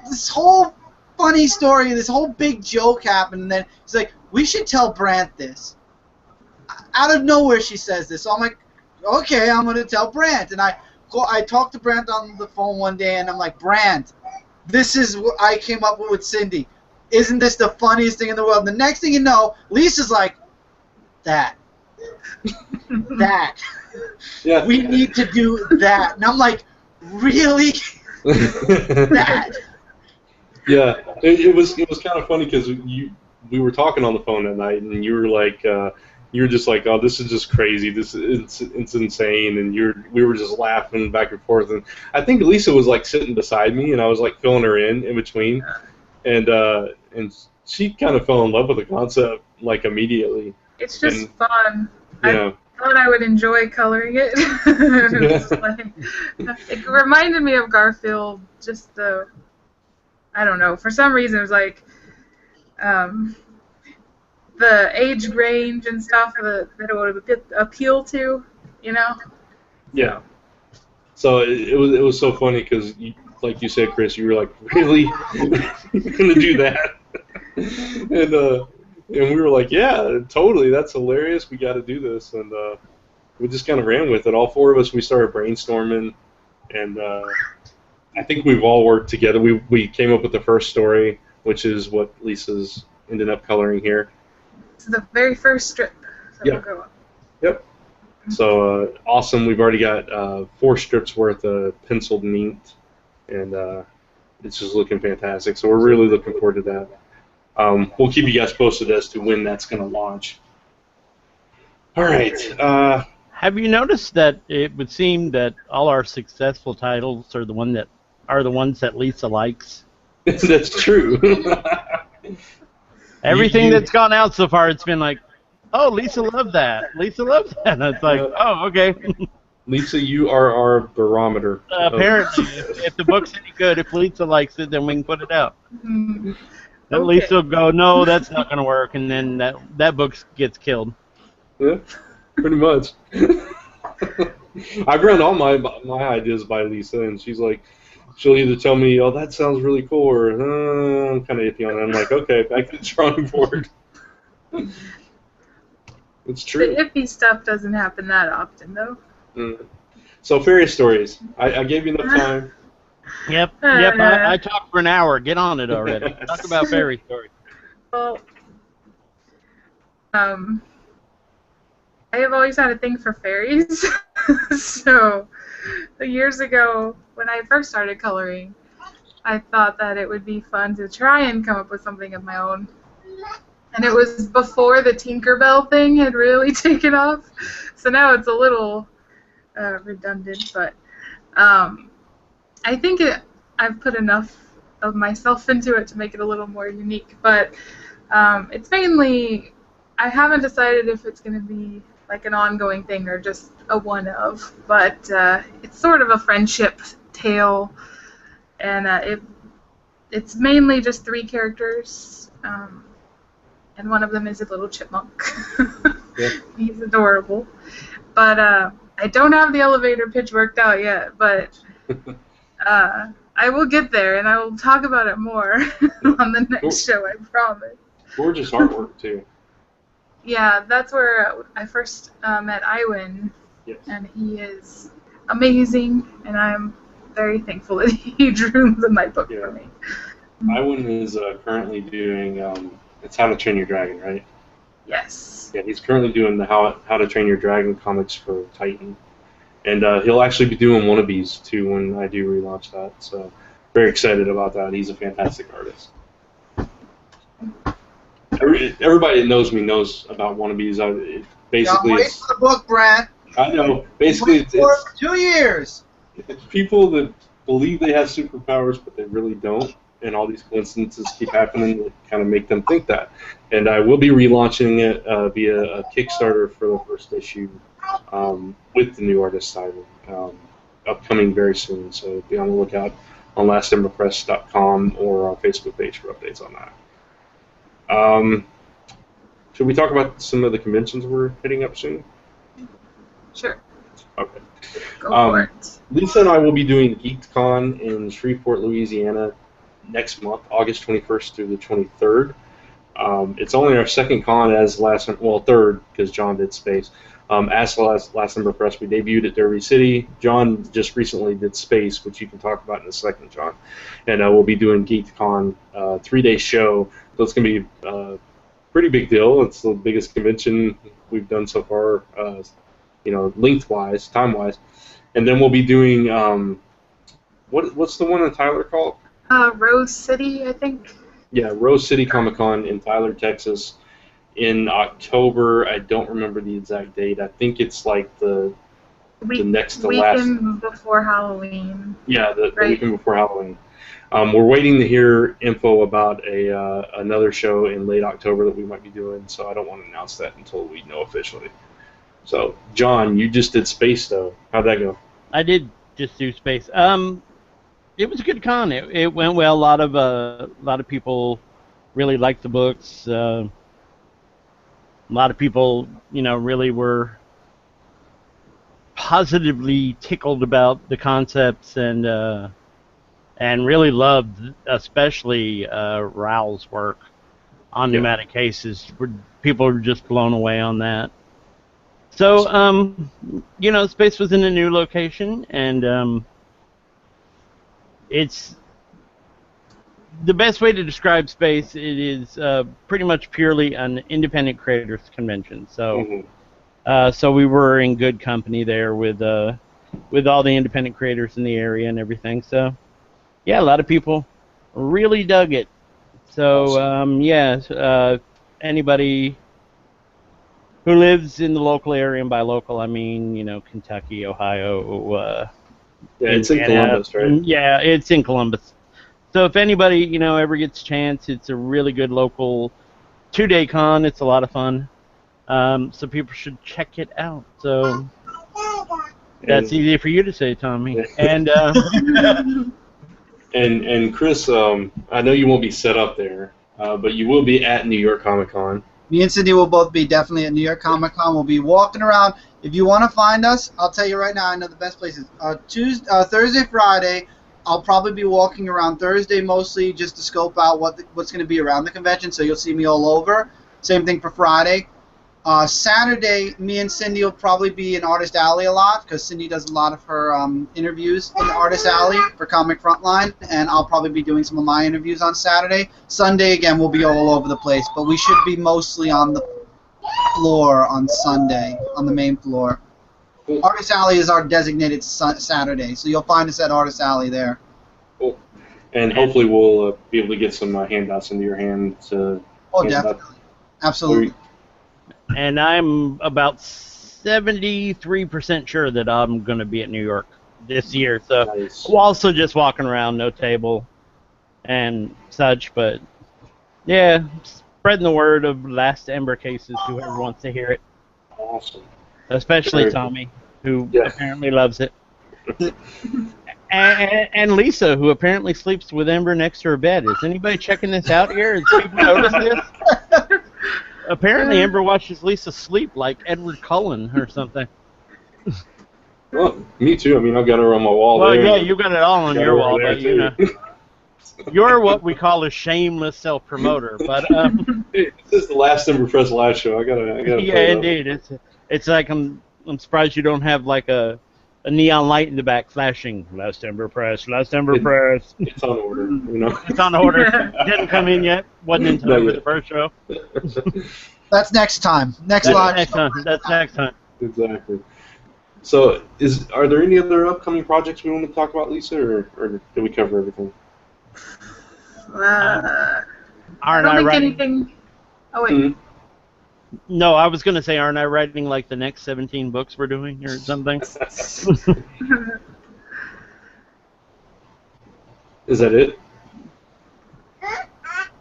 this whole funny story, this whole big joke happened, and then she's like, we should tell Brant this. Out of nowhere she says this. So I'm like, okay, I'm going to tell Brant. And I talked to Brant on the phone one day, and I'm like, Brant, this is what I came up with Cindy. Isn't this the funniest thing in the world? And the next thing you know, Lisa's like, that. Yeah. We need to do that. And I'm like, really? That? Yeah, it was kind of funny because we were talking on the phone that night, and you were like, you were just like, oh, this is just crazy. It's insane, and we were just laughing back and forth. And I think Lisa was like sitting beside me, and I was like filling her in between, and she kind of fell in love with the concept like immediately. It's just fun. Yeah. I thought I would enjoy coloring it. It reminded me of Garfield. Just I don't know. For some reason, it was like the age range and stuff that it would appeal to, Yeah. So it was so funny because, like you said, Chris, you were like, really, you're gonna do that? And we were like, yeah, totally, that's hilarious. We got to do this, and we just kind of ran with it. All four of us, we started brainstorming, and I think we've all worked together. We came up with the first story, which is what Lisa's ended up coloring here. It's the very first strip. So we'll go up. Yep. So awesome. We've already got 4 strips worth of penciled and inked, and it's just looking fantastic. So we're really looking forward to that. We'll keep you guys posted as to when that's going to launch. All right. Have you noticed that it would seem that all our successful titles are the ones that Lisa likes? That's true. Everything that's gone out so far, it's been like, oh, Lisa loved that. Lisa loves that. And it's like, oh, okay. Lisa, you are our barometer. Apparently, if the book's any good, if Lisa likes it, then we can put it out. Mm-hmm. Then Lisa will go, no, that's not going to work, and then that book gets killed. Yeah, pretty much. I've run all my ideas by Lisa, and she's like, she'll either tell me, oh, that sounds really cool, or I'm kind of iffy on it. I'm like, okay, back to the drawing board. It's true. The iffy stuff doesn't happen that often, though. So, fairy stories. I gave you enough time. Yep. I talked for an hour. Get on it already. Talk about fairy stories. Well, I have always had a thing for fairies. So years ago, when I first started coloring, I thought that it would be fun to try and come up with something of my own. And it was before the Tinkerbell thing had really taken off. So now it's a little redundant, but I think I've put enough of myself into it to make it a little more unique. But it's mainly, I haven't decided if it's going to be like an ongoing thing or just a one-of, but it's sort of a friendship tale, and it's mainly just 3 characters, and one of them is a little chipmunk. Yeah. He's adorable. But I don't have the elevator pitch worked out yet, but I will get there, and I will talk about it more on the next show, I promise. Gorgeous artwork, too. Yeah, that's where I first met Iwan, Yes. and he is amazing, and I'm very thankful that he drew my book for me. Iwan is currently doing, it's How to Train Your Dragon, right? Yes. Yeah, he's currently doing the How to Train Your Dragon comics for Titan. And he'll actually be doing wannabes, too, when I do relaunch that. So, very excited about that. He's a fantastic artist. Everybody that knows me knows about wannabes. Basically, wait for the book, Brent. I know. Basically, Wait for it for 2 years. It's people that believe they have superpowers, but they really don't. And all these coincidences keep happening that kind of make them think that. And I will be relaunching it via a Kickstarter for the first issue with the new artist title, upcoming very soon. So be on the lookout on lastemberpress.com or our Facebook page for updates on that. Should we talk about some of the conventions we're hitting up soon? Sure. Okay. Go for it. Lisa and I will be doing GeekCon in Shreveport, Louisiana next month, August 21st through the 23rd. It's only our second con as third, because John did Space. As Last Ember Press, we debuted at Derby City. John just recently did Space, which you can talk about in a second, John. And we'll be doing GeekCon, 3-day show. So it's going to be a pretty big deal. It's the biggest convention we've done so far, lengthwise, time-wise. And then we'll be doing, what's the one in Tyler called? Rose City, I think. Yeah, Rose City Comic-Con in Tyler, Texas in October. I don't remember the exact date. I think it's like the next to last. Weekend before Halloween. Yeah, the weekend before Halloween. We're waiting to hear info about another show in late October that we might be doing, so I don't want to announce that until we know officially. So, John, you just did Space, though. How'd that go? I did just do Space. It was a good con. It went well. A lot of people really liked the books. A lot of people, really were positively tickled about the concepts and really loved, especially Raoul's work on pneumatic cases. People were just blown away on that. So, Space was in a new location, and it's the best way to describe Space. It is pretty much purely an independent creators convention. So, so we were in good company there with all the independent creators in the area and everything. So, yeah, a lot of people really dug it. So, anybody who lives in the local area, and by local I mean, Kentucky, Ohio. Yeah, it's in Columbus, right? Yeah, it's in Columbus. So if anybody, ever gets a chance, it's a really good local 2-day con. It's a lot of fun. So people should check it out. So that's easy for you to say, Tommy. And and Chris, I know you won't be set up there, but you will be at New York Comic Con. Me and Cindy will both be definitely at New York Comic Con. We'll be walking around. If you want to find us, I'll tell you right now, I know the best places. Thursday, Friday, I'll probably be walking around Thursday mostly just to scope out what's going to be around the convention, so you'll see me all over. Same thing for Friday. Saturday, me and Cindy will probably be in Artist Alley a lot because Cindy does a lot of her interviews in Artist Alley for Comic Frontline, and I'll probably be doing some of my interviews on Saturday. Sunday, again, we'll be all over the place, but we should be mostly on the floor on Sunday, on the main floor. Cool. Artist Alley is our designated Saturday, so you'll find us at Artist Alley there. Cool. And hopefully we'll be able to get some handouts into your hand to. Oh, definitely. Absolutely. And I'm about 73% sure that I'm going to be at New York this year. So Nice. I'm also just walking around, no table and such. But yeah, spreading the word of Last Ember cases, whoever wants to hear it. Awesome. Especially Very Tommy, who Yeah. apparently loves it. And Lisa, who apparently sleeps with Ember next to her bed. Is anybody checking this out here? Has people noticed this? Apparently, Ember watches Lisa sleep like Edward Cullen or something. Well, me too. I mean, I've got her on my wall Well, there. yeah, you got it all on Got your her wall, over there, but you know, too. you're what we call a shameless self-promoter. But Hey, this is the Last Ember Press live show. I gotta. yeah, play it up. indeed, it's like I'm surprised you don't have like a neon light in the back flashing. Last Ember Press, Last Ember Press. It's on order, you know. It's on order. Didn't come in yet. Wasn't in time Not for yet. the first show. That's next time. Next That's live next show. time. That's next time. Exactly. So, are there any other upcoming projects we want to talk about, Lisa, or did we cover everything? I Aren't don't I think writing? anything. Oh wait. Mhm. No, I was gonna say, aren't I writing like the next 17 books we're doing or something? Is that it,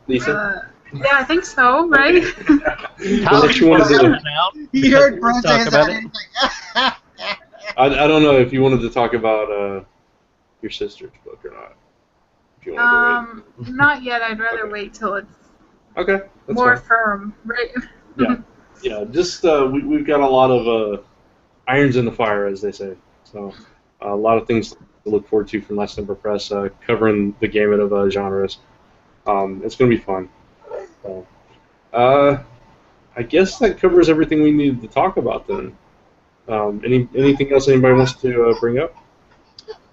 Lisa? Yeah, I think so. Right? Was it you wanted to? He heard Brent Talk say about that. it. And he's like, I don't know if you wanted to talk about your sister's book or not. If you wanted to Not yet. I'd rather Okay. wait till it's wait. Okay, that's more fine. firm, right? Yeah, yeah. Just we've got a lot of irons in the fire, as they say. So a lot of things to look forward to from Last Ember Press, covering the gamut of genres. It's going to be fun. So, I guess that covers everything we needed to talk about then. Anything else anybody wants to bring up?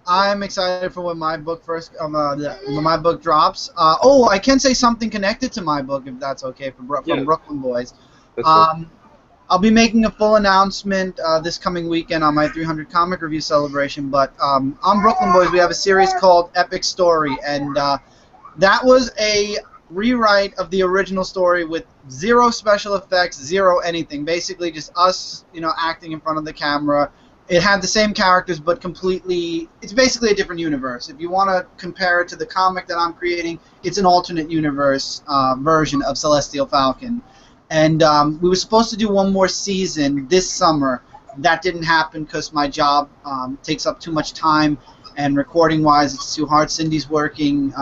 I'm excited for when my book when my book drops. I can say something connected to my book, if that's okay, from Yeah. Brooklyn Boys. That's fine. I'll be making a full announcement this coming weekend on my 300 comic review celebration. But on Brooklyn Boys, we have a series called Epic Story, and that was a rewrite of the original story with zero special effects, zero anything. Basically, just us, acting in front of the camera. It had the same characters, but completely. It's basically a different universe. If you want to compare it to the comic that I'm creating, it's an alternate universe version of Celestial Falcon. And we were supposed to do one more season this summer. That didn't happen because my job takes up too much time, and recording-wise, it's too hard. Cindy's working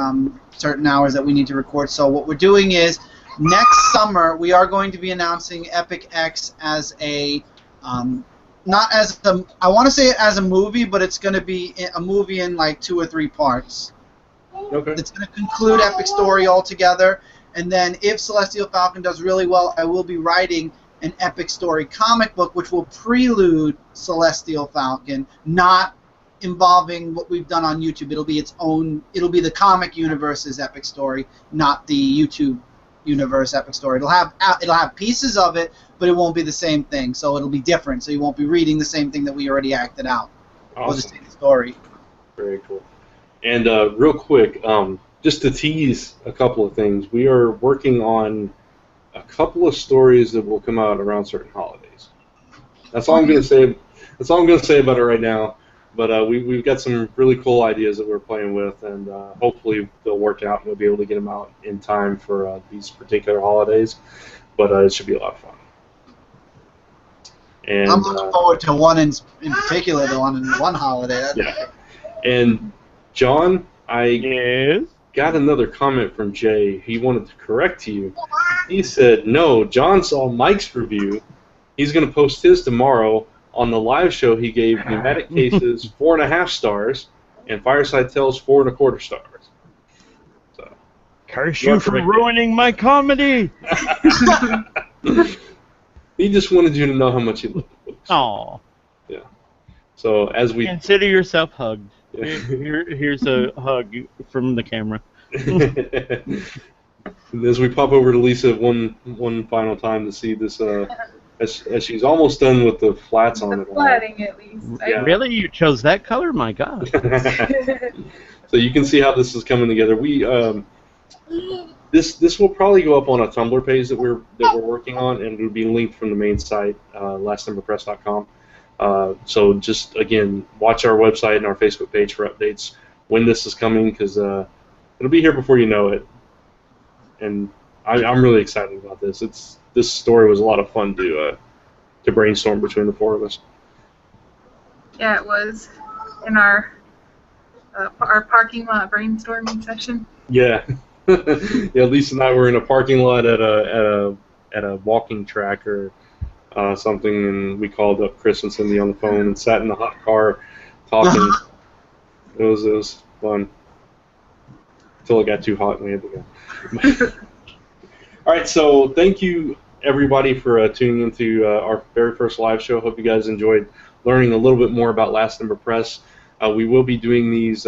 certain hours that we need to record. So what we're doing is, next summer, we are going to be announcing Epic X as a, not as a, I want to say it as a movie, but it's going to be a movie in like 2 or 3 parts. Okay. It's going to conclude Epic Story altogether. And then if Celestial Falcon does really well, I will be writing an Epic Story comic book, which will prelude Celestial Falcon, not involving what we've done on YouTube. It'll be its own. It'll be the comic universe's Epic Story, not the YouTube universe Epic Story. It'll have pieces of it, but it won't be the same thing. So it'll be different. So you won't be reading the same thing that we already acted out. We'll just Awesome. take the story. Very cool. And real quick, just to tease a couple of things, we are working on a couple of stories that will come out around certain holidays. That's all I'm going to say. That's all I'm going to say about it right now. But we've got some really cool ideas that we're playing with, and hopefully they'll work out and we'll be able to get them out in time for these particular holidays. But it should be a lot of fun. And I'm looking forward to one in particular, the one in one holiday. yeah. And John, I Yes. got another comment from Jay. He wanted to correct you. He said, no, John saw Mike's review. He's going to post his tomorrow. On the live show, he gave Pneumatic Cases 4.5 stars and Fireside Tales 4.25 stars. So, Curse You you are for correct. ruining my comedy. he just wanted you to know how much he loved the books. Aw. So, as we Consider yourself hugged. Here's a hug from the camera. as we pop over to Lisa one final time to see this as she's almost done with the flats on The it all. flatting, at least. Yeah. Really, you chose that color? My God. So you can see how this is coming together. We this will probably go up on a Tumblr page that we're working on, and it'll be linked from the main site, lastemberpress.com. So just again, watch our website and our Facebook page for updates when this is coming, because it'll be here before you know it. And I'm really excited about this. This story was a lot of fun to brainstorm between the four of us. Yeah, it was in our parking lot brainstorming session. Yeah, yeah. Lisa and I were in a parking lot at a walking track or something, and we called up Chris and Cindy on the phone and sat in the hot car talking. It was fun until it got too hot and we had to go. All right, so thank you everybody for tuning into our very first live show. Hope you guys enjoyed learning a little bit more about Last Ember Press. We will be doing these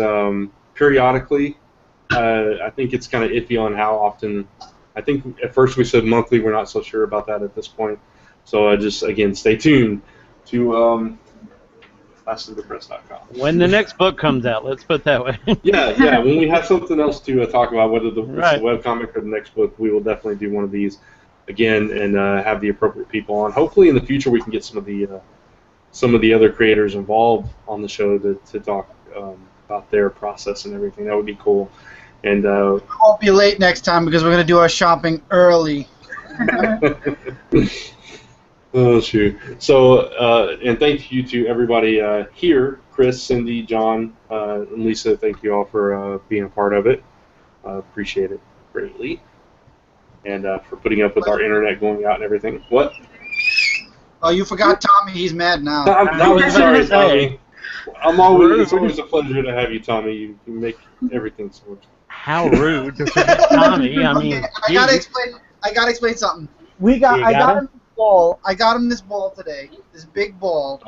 periodically. I think it's kind of iffy on how often. I think at first we said monthly. We're not so sure about that at this point. So just, again, stay tuned to lastemberpress.com. When the next book comes out, let's put it that way. Yeah. When we have something else to talk about, whether it's the Right. webcomic or the next book, we will definitely do one of these again and have the appropriate people on. Hopefully in the future we can get some of the other creators involved on the show to talk about their process and everything. That would be cool. And We won't be late next time because we're going to do our shopping early. oh shoot! So and thank you to everybody here, Chris, Cindy, John, and Lisa. Thank you all for being a part of it. Appreciate it greatly, and for putting up with our internet going out and everything. What? Oh, you forgot Tommy. He's mad now. I'm sorry, Tommy. It's always a pleasure to have you, Tommy. You make everything so much. How rude to forget Tommy. I mean, Okay, I gotta explain something. You I got got him this ball. I got him this ball today. This big ball.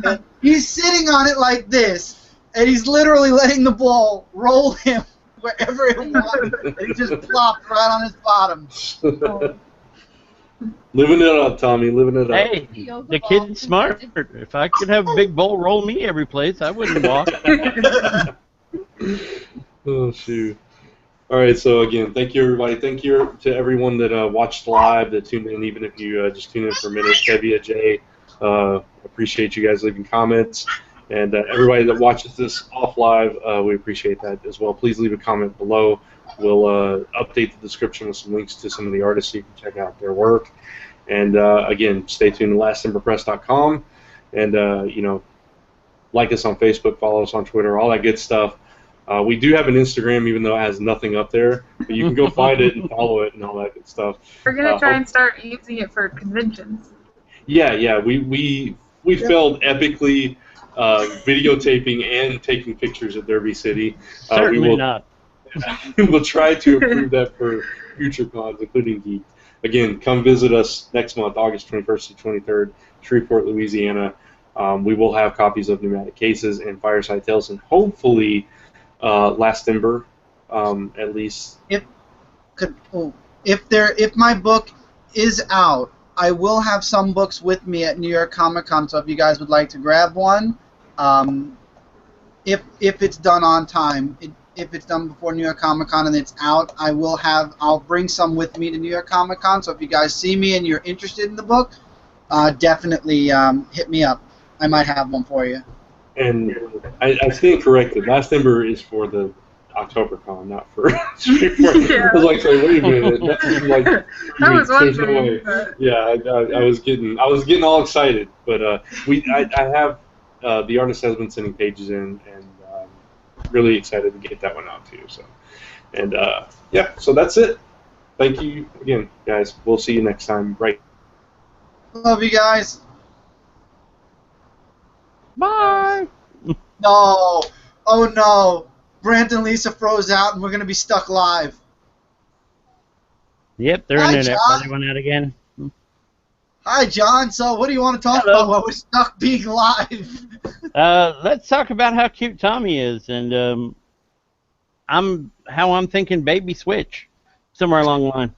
And he's sitting on it like this, and he's literally letting the ball roll him wherever it wants. And he just plopped right on his bottom. Living it up, Tommy. Living it up. Hey, the kid's smart. If I could have a big bowl roll me every place, I wouldn't walk. Oh shoot! All right, so again, thank you everybody. Thank you to everyone that watched live, that tuned in, even if you just tuned in for a minute. Kevia, Jay, appreciate you guys leaving comments, and everybody that watches this off live, we appreciate that as well. Please leave a comment below. We'll update the description with some links to some of the artists so you can check out their work. And again, stay tuned to lastemberpress.com, and like us on Facebook, follow us on Twitter, all that good stuff. We do have an Instagram, even though it has nothing up there, but you can go find it and follow it and all that good stuff. We're gonna try and start using it for conventions. Yeah. We failed epically videotaping and taking pictures at Derby City. Certainly not. We'll try to improve that for future cons, including Geek. Again, come visit us next month, August 21st to 23rd, Shreveport, Louisiana. We will have copies of Pneumatic Cases and Fireside Tales, and hopefully Last Ember, at least. If my book is out, I will have some books with me at New York Comic Con. So if you guys would like to grab one, if it's done on time, if it's done before New York Comic Con and it's out, I'll bring some with me to New York Comic Con. So if you guys see me and you're interested in the book, definitely hit me up. I might have one for you. And I stand corrected. Last Ember is for the OctoberCon, not for Shreveport. Yeah. I was like, wait a minute. That seems like I was there's no wondering. way. But Yeah, I was getting all excited, but I have the artist has been sending pages in, and really excited to get that one out too. So, and yeah, so that's it. Thank you again, guys. We'll see you next time. Right. Love you guys. Bye. No. Oh no. Brent and Lisa froze out and we're going to be stuck live. Yep, their Hi, internet John. probably went out again. Hi, John. So what do you want to talk Hello. about while we're stuck being live? Let's talk about how cute Tommy is, and how I'm thinking baby switch somewhere along the line.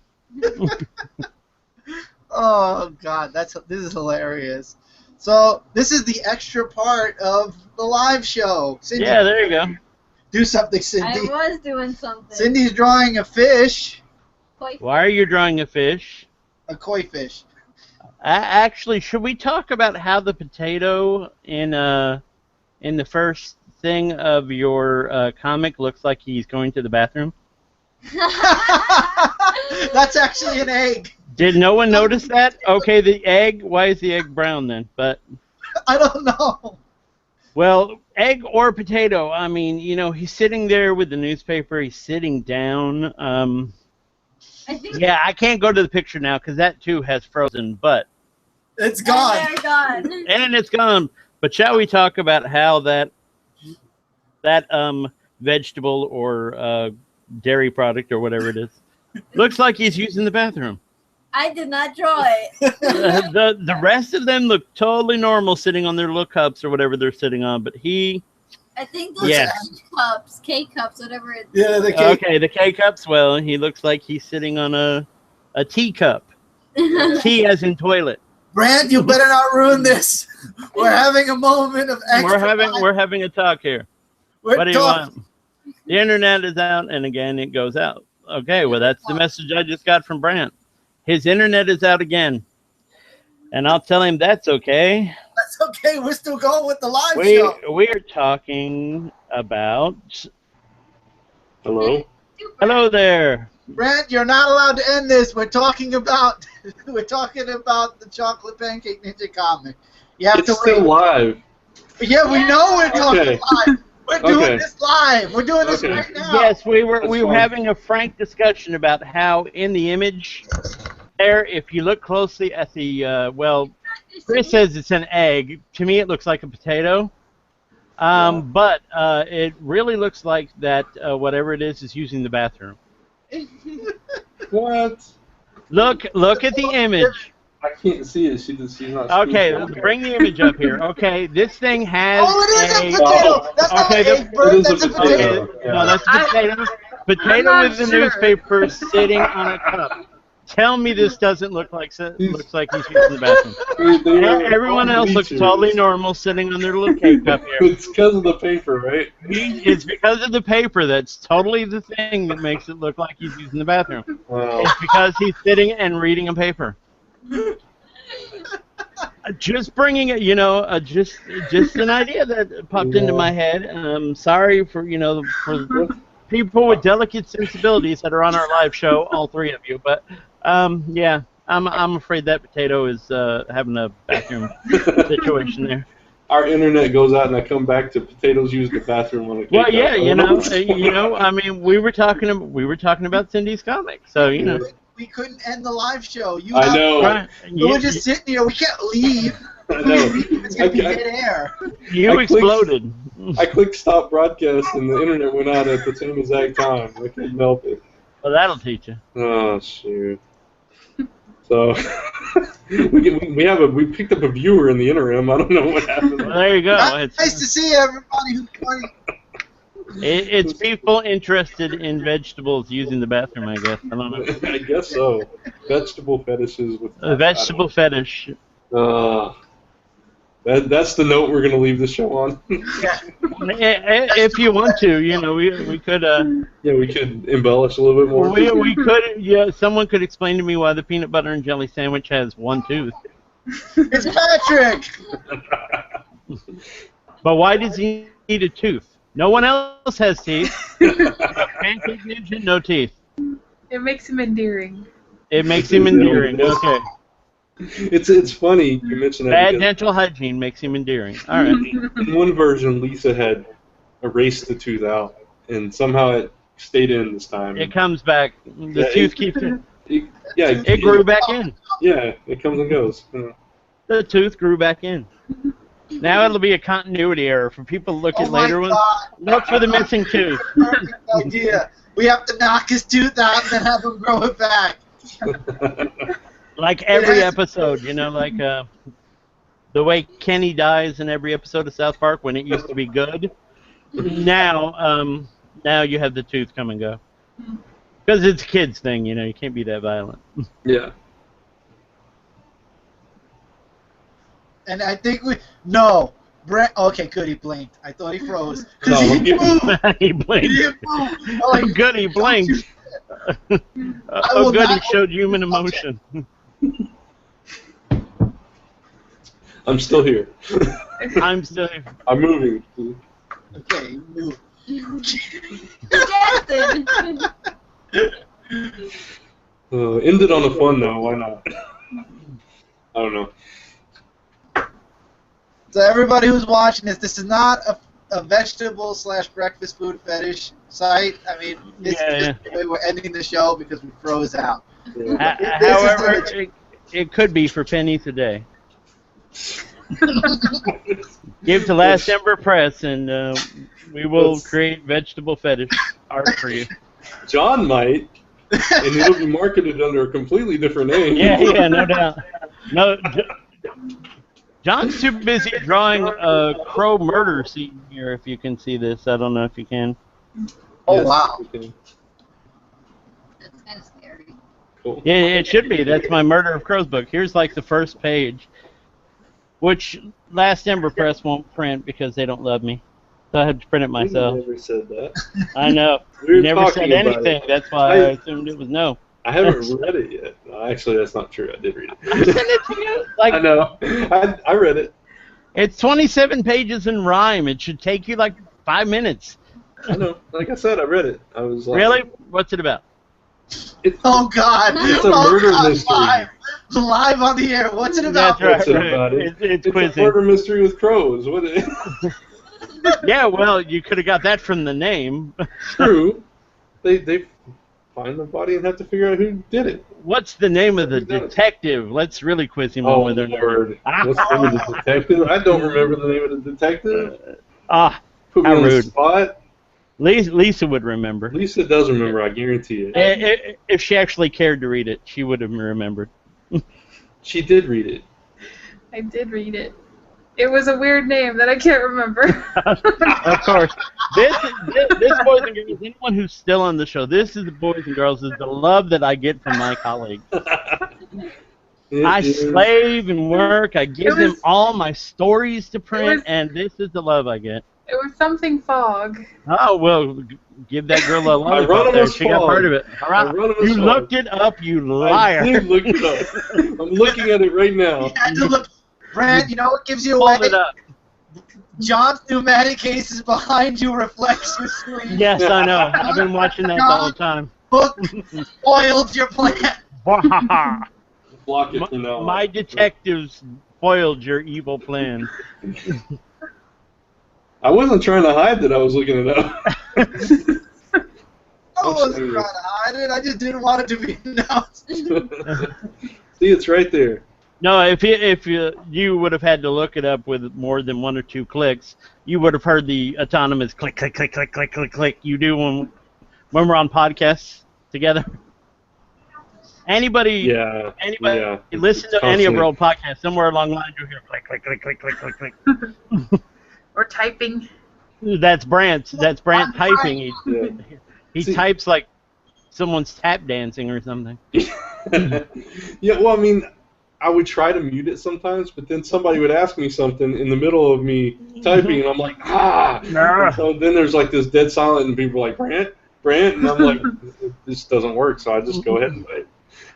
Oh God, this is hilarious. So this is the extra part of the live show. Cindy, Yeah, there you go. do something, I Cindy. was doing something. Cindy's drawing a fish, Why are you drawing a fish? a koi fish. Actually, should we talk about how the potato in the first thing of your comic looks like he's going to the bathroom? That's actually an egg. Did no one notice that? Okay, the egg. Why is the egg brown then? But I don't know. well, egg or potato. I mean, he's sitting there with the newspaper. He's sitting down. I think Yeah, I can't go to the picture now because that too has frozen. But It's gone. they're gone. and it's gone. But shall we talk about how that vegetable or dairy product or whatever it is looks like he's using the bathroom? I did not draw it. The rest of them look totally normal sitting on their little cups or whatever they're sitting on, but he I think those Yes. are cups, K-cups, whatever it's. Yeah, the cake. okay, the K-cups, well, he looks like he's sitting on a teacup. Tea as in toilet. Brand, you better not ruin this. We're having a moment of extra. We're having a talk here. We're What do you talking. want? The internet is out and again it goes out. Okay, well that's the message I just got from Brant. His internet is out again. And I'll tell him that's okay. That's okay. We're still going with the live We show. are talking about Hello? hello there. Brent, you're not allowed to end this. We're talking about the Chocolate Pancake Ninja comic. You have It's to still wait. live. Yeah, we know we're talking Okay. live. We're doing Okay. this live. We're doing this Okay. right now. Yes, we were That's we were fine. having a frank discussion about how in the image there, if you look closely at the Chris says it's an egg. To me, it looks like a potato. But it really looks like that whatever it is using the bathroom. What? Look at the image. I can't see it. She's not Okay, speaking. bring the image up here. Okay, this thing has Oh, it is a a potato. That's not okay, an egg, it Bert. is a That's a potato. potato. No, that's a potato. Potato not with the sure. newspaper sitting on a cup. Tell me this doesn't look like he's using the bathroom. Everyone else looks totally normal sitting on their little cake cup here. It's because of the paper, right? It's because of the paper that's totally the thing that makes it look like he's using the bathroom. Wow. It's because he's sitting and reading a paper. Just bringing it, just an idea that popped into my head. Sorry for for people with delicate sensibilities that are on our live show, all three of you. But yeah, I'm afraid that potato is having a bathroom situation there. Our internet goes out, and I come back to potatoes used the bathroom on a cake. Well, yeah, I mean, we were talking about Cindy's comic, so We couldn't end the live show. I know. Right. We're just sitting here. We can't leave. I We know. leave, it's gonna be I- dead air. You I clicked- exploded. I clicked stop broadcast, and the internet went out at the same exact time. I couldn't help it. Well, that'll teach you. Oh shoot. So we picked up a viewer in the interim. I don't know what happened. Well, there you go. Nice to see everybody who's joining. It's people interested in vegetables using the bathroom, I guess. I don't know. I guess so. Vegetable fetishes with A vegetable fetish. That's the note we're gonna leave the show on. If you want to, we could. Yeah, we could embellish a little bit more. We could. Yeah, someone could explain to me why the peanut butter and jelly sandwich has one tooth. It's Patrick. But why does he need a tooth? No one else has teeth. Pancake Ninja, no teeth. It makes him endearing. It makes him endearing. Okay. It's funny you mentioned that. Bad because dental hygiene makes him endearing. All right. in one version, Lisa had erased the tooth out, and somehow it stayed in this time. It comes back. The Yeah, tooth keeps it. It Grew back in. Yeah, it comes and goes. The tooth grew back in. Now it'll be a continuity error for people to look Oh at my later ones. God. Look for the missing tooth. Perfect idea. We have to knock his tooth out and then have him grow it back. Like every episode, like the way Kenny dies in every episode of South Park when it used to be good. Now you have the tooth come and go. Because it's a kid's thing, you can't be that violent. Yeah. And I think no. Brent, okay, good, he blinked. I thought he froze. No, He moved. He blinked. He didn't move. Oh, good, he blinked. Oh, good, he showed human emotion. I'm still here. I'm still here. I'm moving. Okay, move. Justin. End it on a fun note. Why not? I don't know. So everybody who's watching this is not a vegetable/breakfast food fetish site. I mean, this is just the way we're ending the show because we froze out. Yeah. However, it could be for pennies a day. Give to Last Ember Press, and we will create vegetable fetish art for you. John might, and it'll be marketed under a completely different name. Yeah, no doubt. No, John's too busy drawing a crow murder scene here. If you can see this, I don't know if you can. Oh, Yes, wow. okay. That's kind of scary. Cool. Yeah, it should be. That's my Murder of Crows book. Here's like the first page, which Last Ember Press won't print because they don't love me. So I had to print it myself. You never said that. I know. We were Never said talking about anything. it. That's why I assumed it was no. I haven't read it yet. No, actually, that's not true. I did read I it. sent it to you. Like, I know. I read it. it's 27 pages in rhyme. It should take you like 5 minutes. I know. Like I said, I read it. I was like, Really? What's it about? Oh God! It's a Oh, murder God, mystery. live on the air. What's it about? That's right. What's it about? It's It's a quizzing. murder mystery with crows. What? Yeah, well, you could have got that from the name. True. They find the body and have to figure out who did it. What's the name of the Who's done it? detective? Let's really quiz him on Oh, whether Lord. What's the name of the detective? I don't remember the name of the detective. Put me how on rude. the spot. Lisa would remember. Lisa does remember, I guarantee it. If she actually cared to read it, she would have remembered. She did read it. I did read it. It was a weird name that I can't remember. Of course. This, boys and girls, anyone who's still on the show, this is the boys and girls, is the love that I get from my colleagues. I slave and work. I give them all my stories to print, and this is the love I get. It was something fog. Oh, well, give that girl a lollipop there. Hieronymus She got Fogg. part of it. Hieronymus You Fogg. looked it up, you liar. I did look it up. I'm looking at it right now. You had to look. Brent, you know what gives you away? Hold it up. John's pneumatic case is behind you, reflects your screen. Yes, I know. I've been watching that the whole time. Book spoiled your plan. Block it from now on. My detectives foiled your evil plan. I wasn't trying to hide that I was looking it up. I wasn't trying to hide it. I just didn't want it to be announced. See, it's right there. No, if you would have had to look it up with more than 1 or 2 clicks, you would have heard the autonomous click, click, click, click, click, click, click you do when we're on podcasts together. Anybody listen to any of our old podcasts, somewhere along the line you'll hear click, click, click, click, click, click, click. Or typing. That's Brant typing. He See, types like someone's tap dancing or something. Yeah, well, I mean, I would try to mute it sometimes, but then somebody would ask me something in the middle of me typing, and I'm like, And so then there's like this dead silent, and people are like, Brant, and I'm like, this doesn't work, so I just go ahead and wait.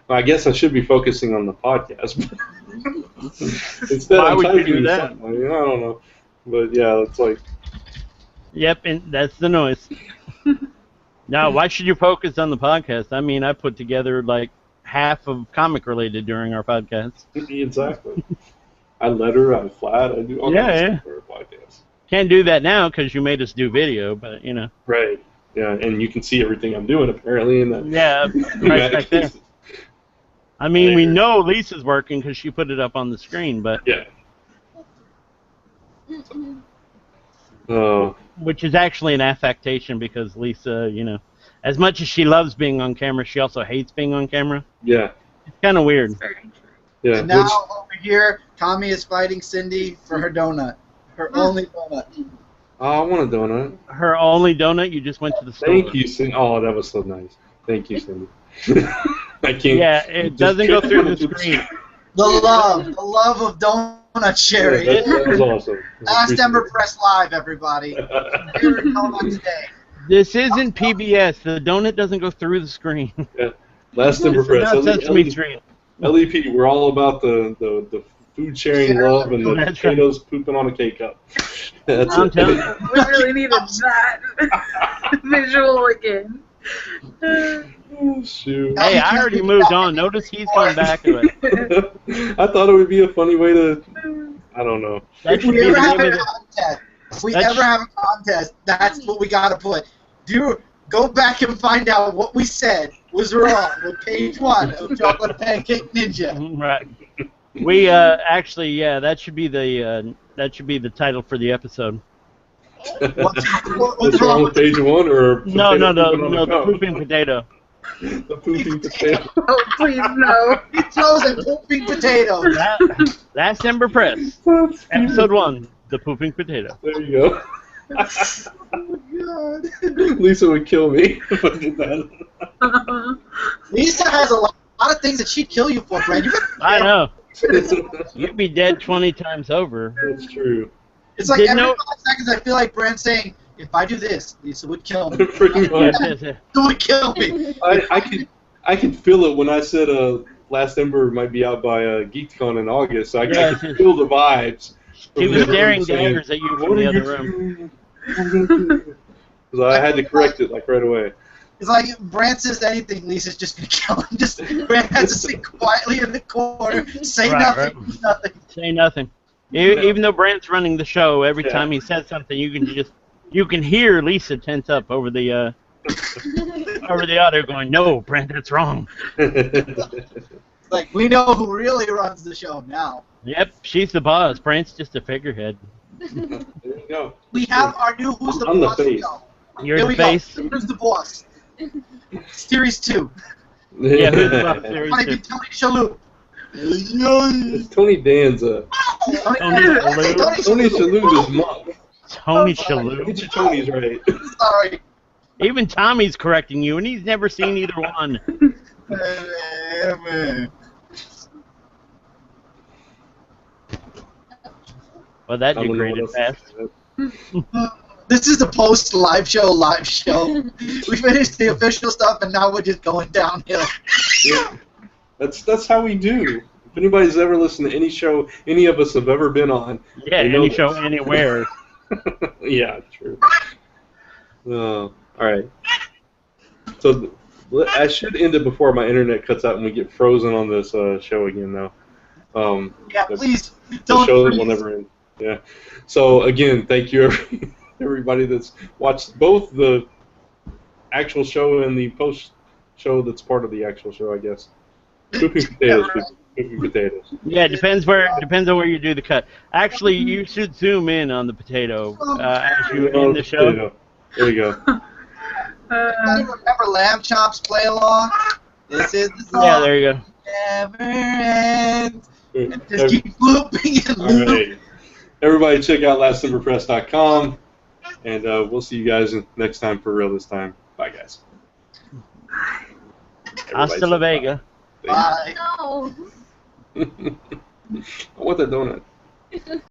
Well, I guess I should be focusing on the podcast. Instead, Why I'm would you typing do that? something. I don't know. But yeah, it's like, Yep, and that's the noise. Now, why should you focus on the podcast? I mean, I put together like half of comic related during our podcast. exactly. I letter, I flat, I do all kinds of stuff for a podcast. Can't do that now because you made us do video, but you know. Right. Yeah, and you can see everything I'm doing apparently in that. Yeah, right back there. I mean, we know Lisa's working because she put it up on the screen, but Yeah. which is actually an affectation because Lisa, you know, as much as she loves being on camera, she also hates being on camera. Yeah. It's kind of weird. Yeah. And now over here, Tommy is fighting Cindy for her donut. Her only donut. I want a donut. Her only donut, you just went to the store. Thank you, Cindy. Oh, that was so nice. Thank you, Cindy. I can't. Yeah, it doesn't go through the screen. The love of donuts donut, Sherry. Yeah, that was awesome. Last Ember Press Live, everybody. Favorite donut today. This isn't PBS. The donut doesn't go through the screen. Yeah. Last Ember It's Press. not Sesame Street. LEP, we're all about the food sharing love and the That's potatoes pooping on a K-cup. That's I'm it. telling you. We really needed that visual again. Oh, shoot. Hey, I already moved on. Notice he's going back to it. I thought it would be a funny way to, I don't know. That If should we be ever the have name a of the. contest, if we That's- ever have a contest, that's what we gotta put. Go back and find out what we said was wrong with page 1 of Chocolate Pancake Ninja. Right. We actually, yeah, that should be the title for the episode. What's wrong with page 1 or No, potato no, pooping on no, a the cup? pooping potato. The pooping potato. Oh, please no. He chose a pooping potato. Last Ember Press, episode 1, the pooping potato. There you go. Oh, God. Lisa would kill me if I did that. Lisa has a lot of things that she'd kill you for, Brad. I know. You'd be dead 20 times over. That's true. It's like Didn't every know- 5 seconds I feel like Brand's saying, if I do this, Lisa would kill me. Pretty Yes, much. yes, yes. Lisa would kill me. I could feel it when I said Last Ember might be out by GeekCon in August. I Yes, could yes. feel the vibes. She from was the room staring saying, daggers at you "What from the are other you room. doing? I'm gonna do it." So I had to correct it like right away. It's like if Brand says anything, Lisa's just gonna kill him. Just Brand has to sit quietly in the corner, say Right, nothing, right. nothing. Say nothing. Even though Brant's running the show, every Yeah. time he says something, you can hear Lisa tense up over the audio, going, "No, Brant, that's wrong." It's like we know who really runs the show now. Yep, she's the boss. Brant's just a figurehead. There you go. We have our new Who's the I'm the Boss face. show. You're Here the we face. go. Who's the boss? Series 2. Yeah, who's the boss? Series Might 2. be Tony Shalhoub. It's Tony Danza. Tony Tony Shalhoub is monk. Tony Get Shalhoub. your Tonys right. Sorry. Even Tommy's correcting you, and he's never seen either one. Well, that I don't know what degraded else to fast. say. This is the post live show. We finished the official stuff and now we're just going downhill. Yeah. That's how we do. If anybody's ever listened to any show any of us have ever been on, Yeah, they know any this. show, anywhere. Yeah, true. All right. So I should end it before my internet cuts out and we get frozen on this show again, though. Yeah, The- please The don't. show that freeze. will never end. Yeah. So again, thank you everybody that's watched both the actual show and the post show that's part of the actual show, I guess. Pooping potatoes. Pooping potatoes. Yeah, it depends on where you do the cut. Actually, you should zoom in on the potato as you end the show. Potato. There you go. Remember Lamb Chops play along? This is the song. Yeah, there you go. Never ends. And just Every- keep looping and All looping. right. Everybody check out lastemberpress.com, and we'll see you guys next time for real this time. Bye, guys. Hasta la Vega. Bye. No. I want that donut.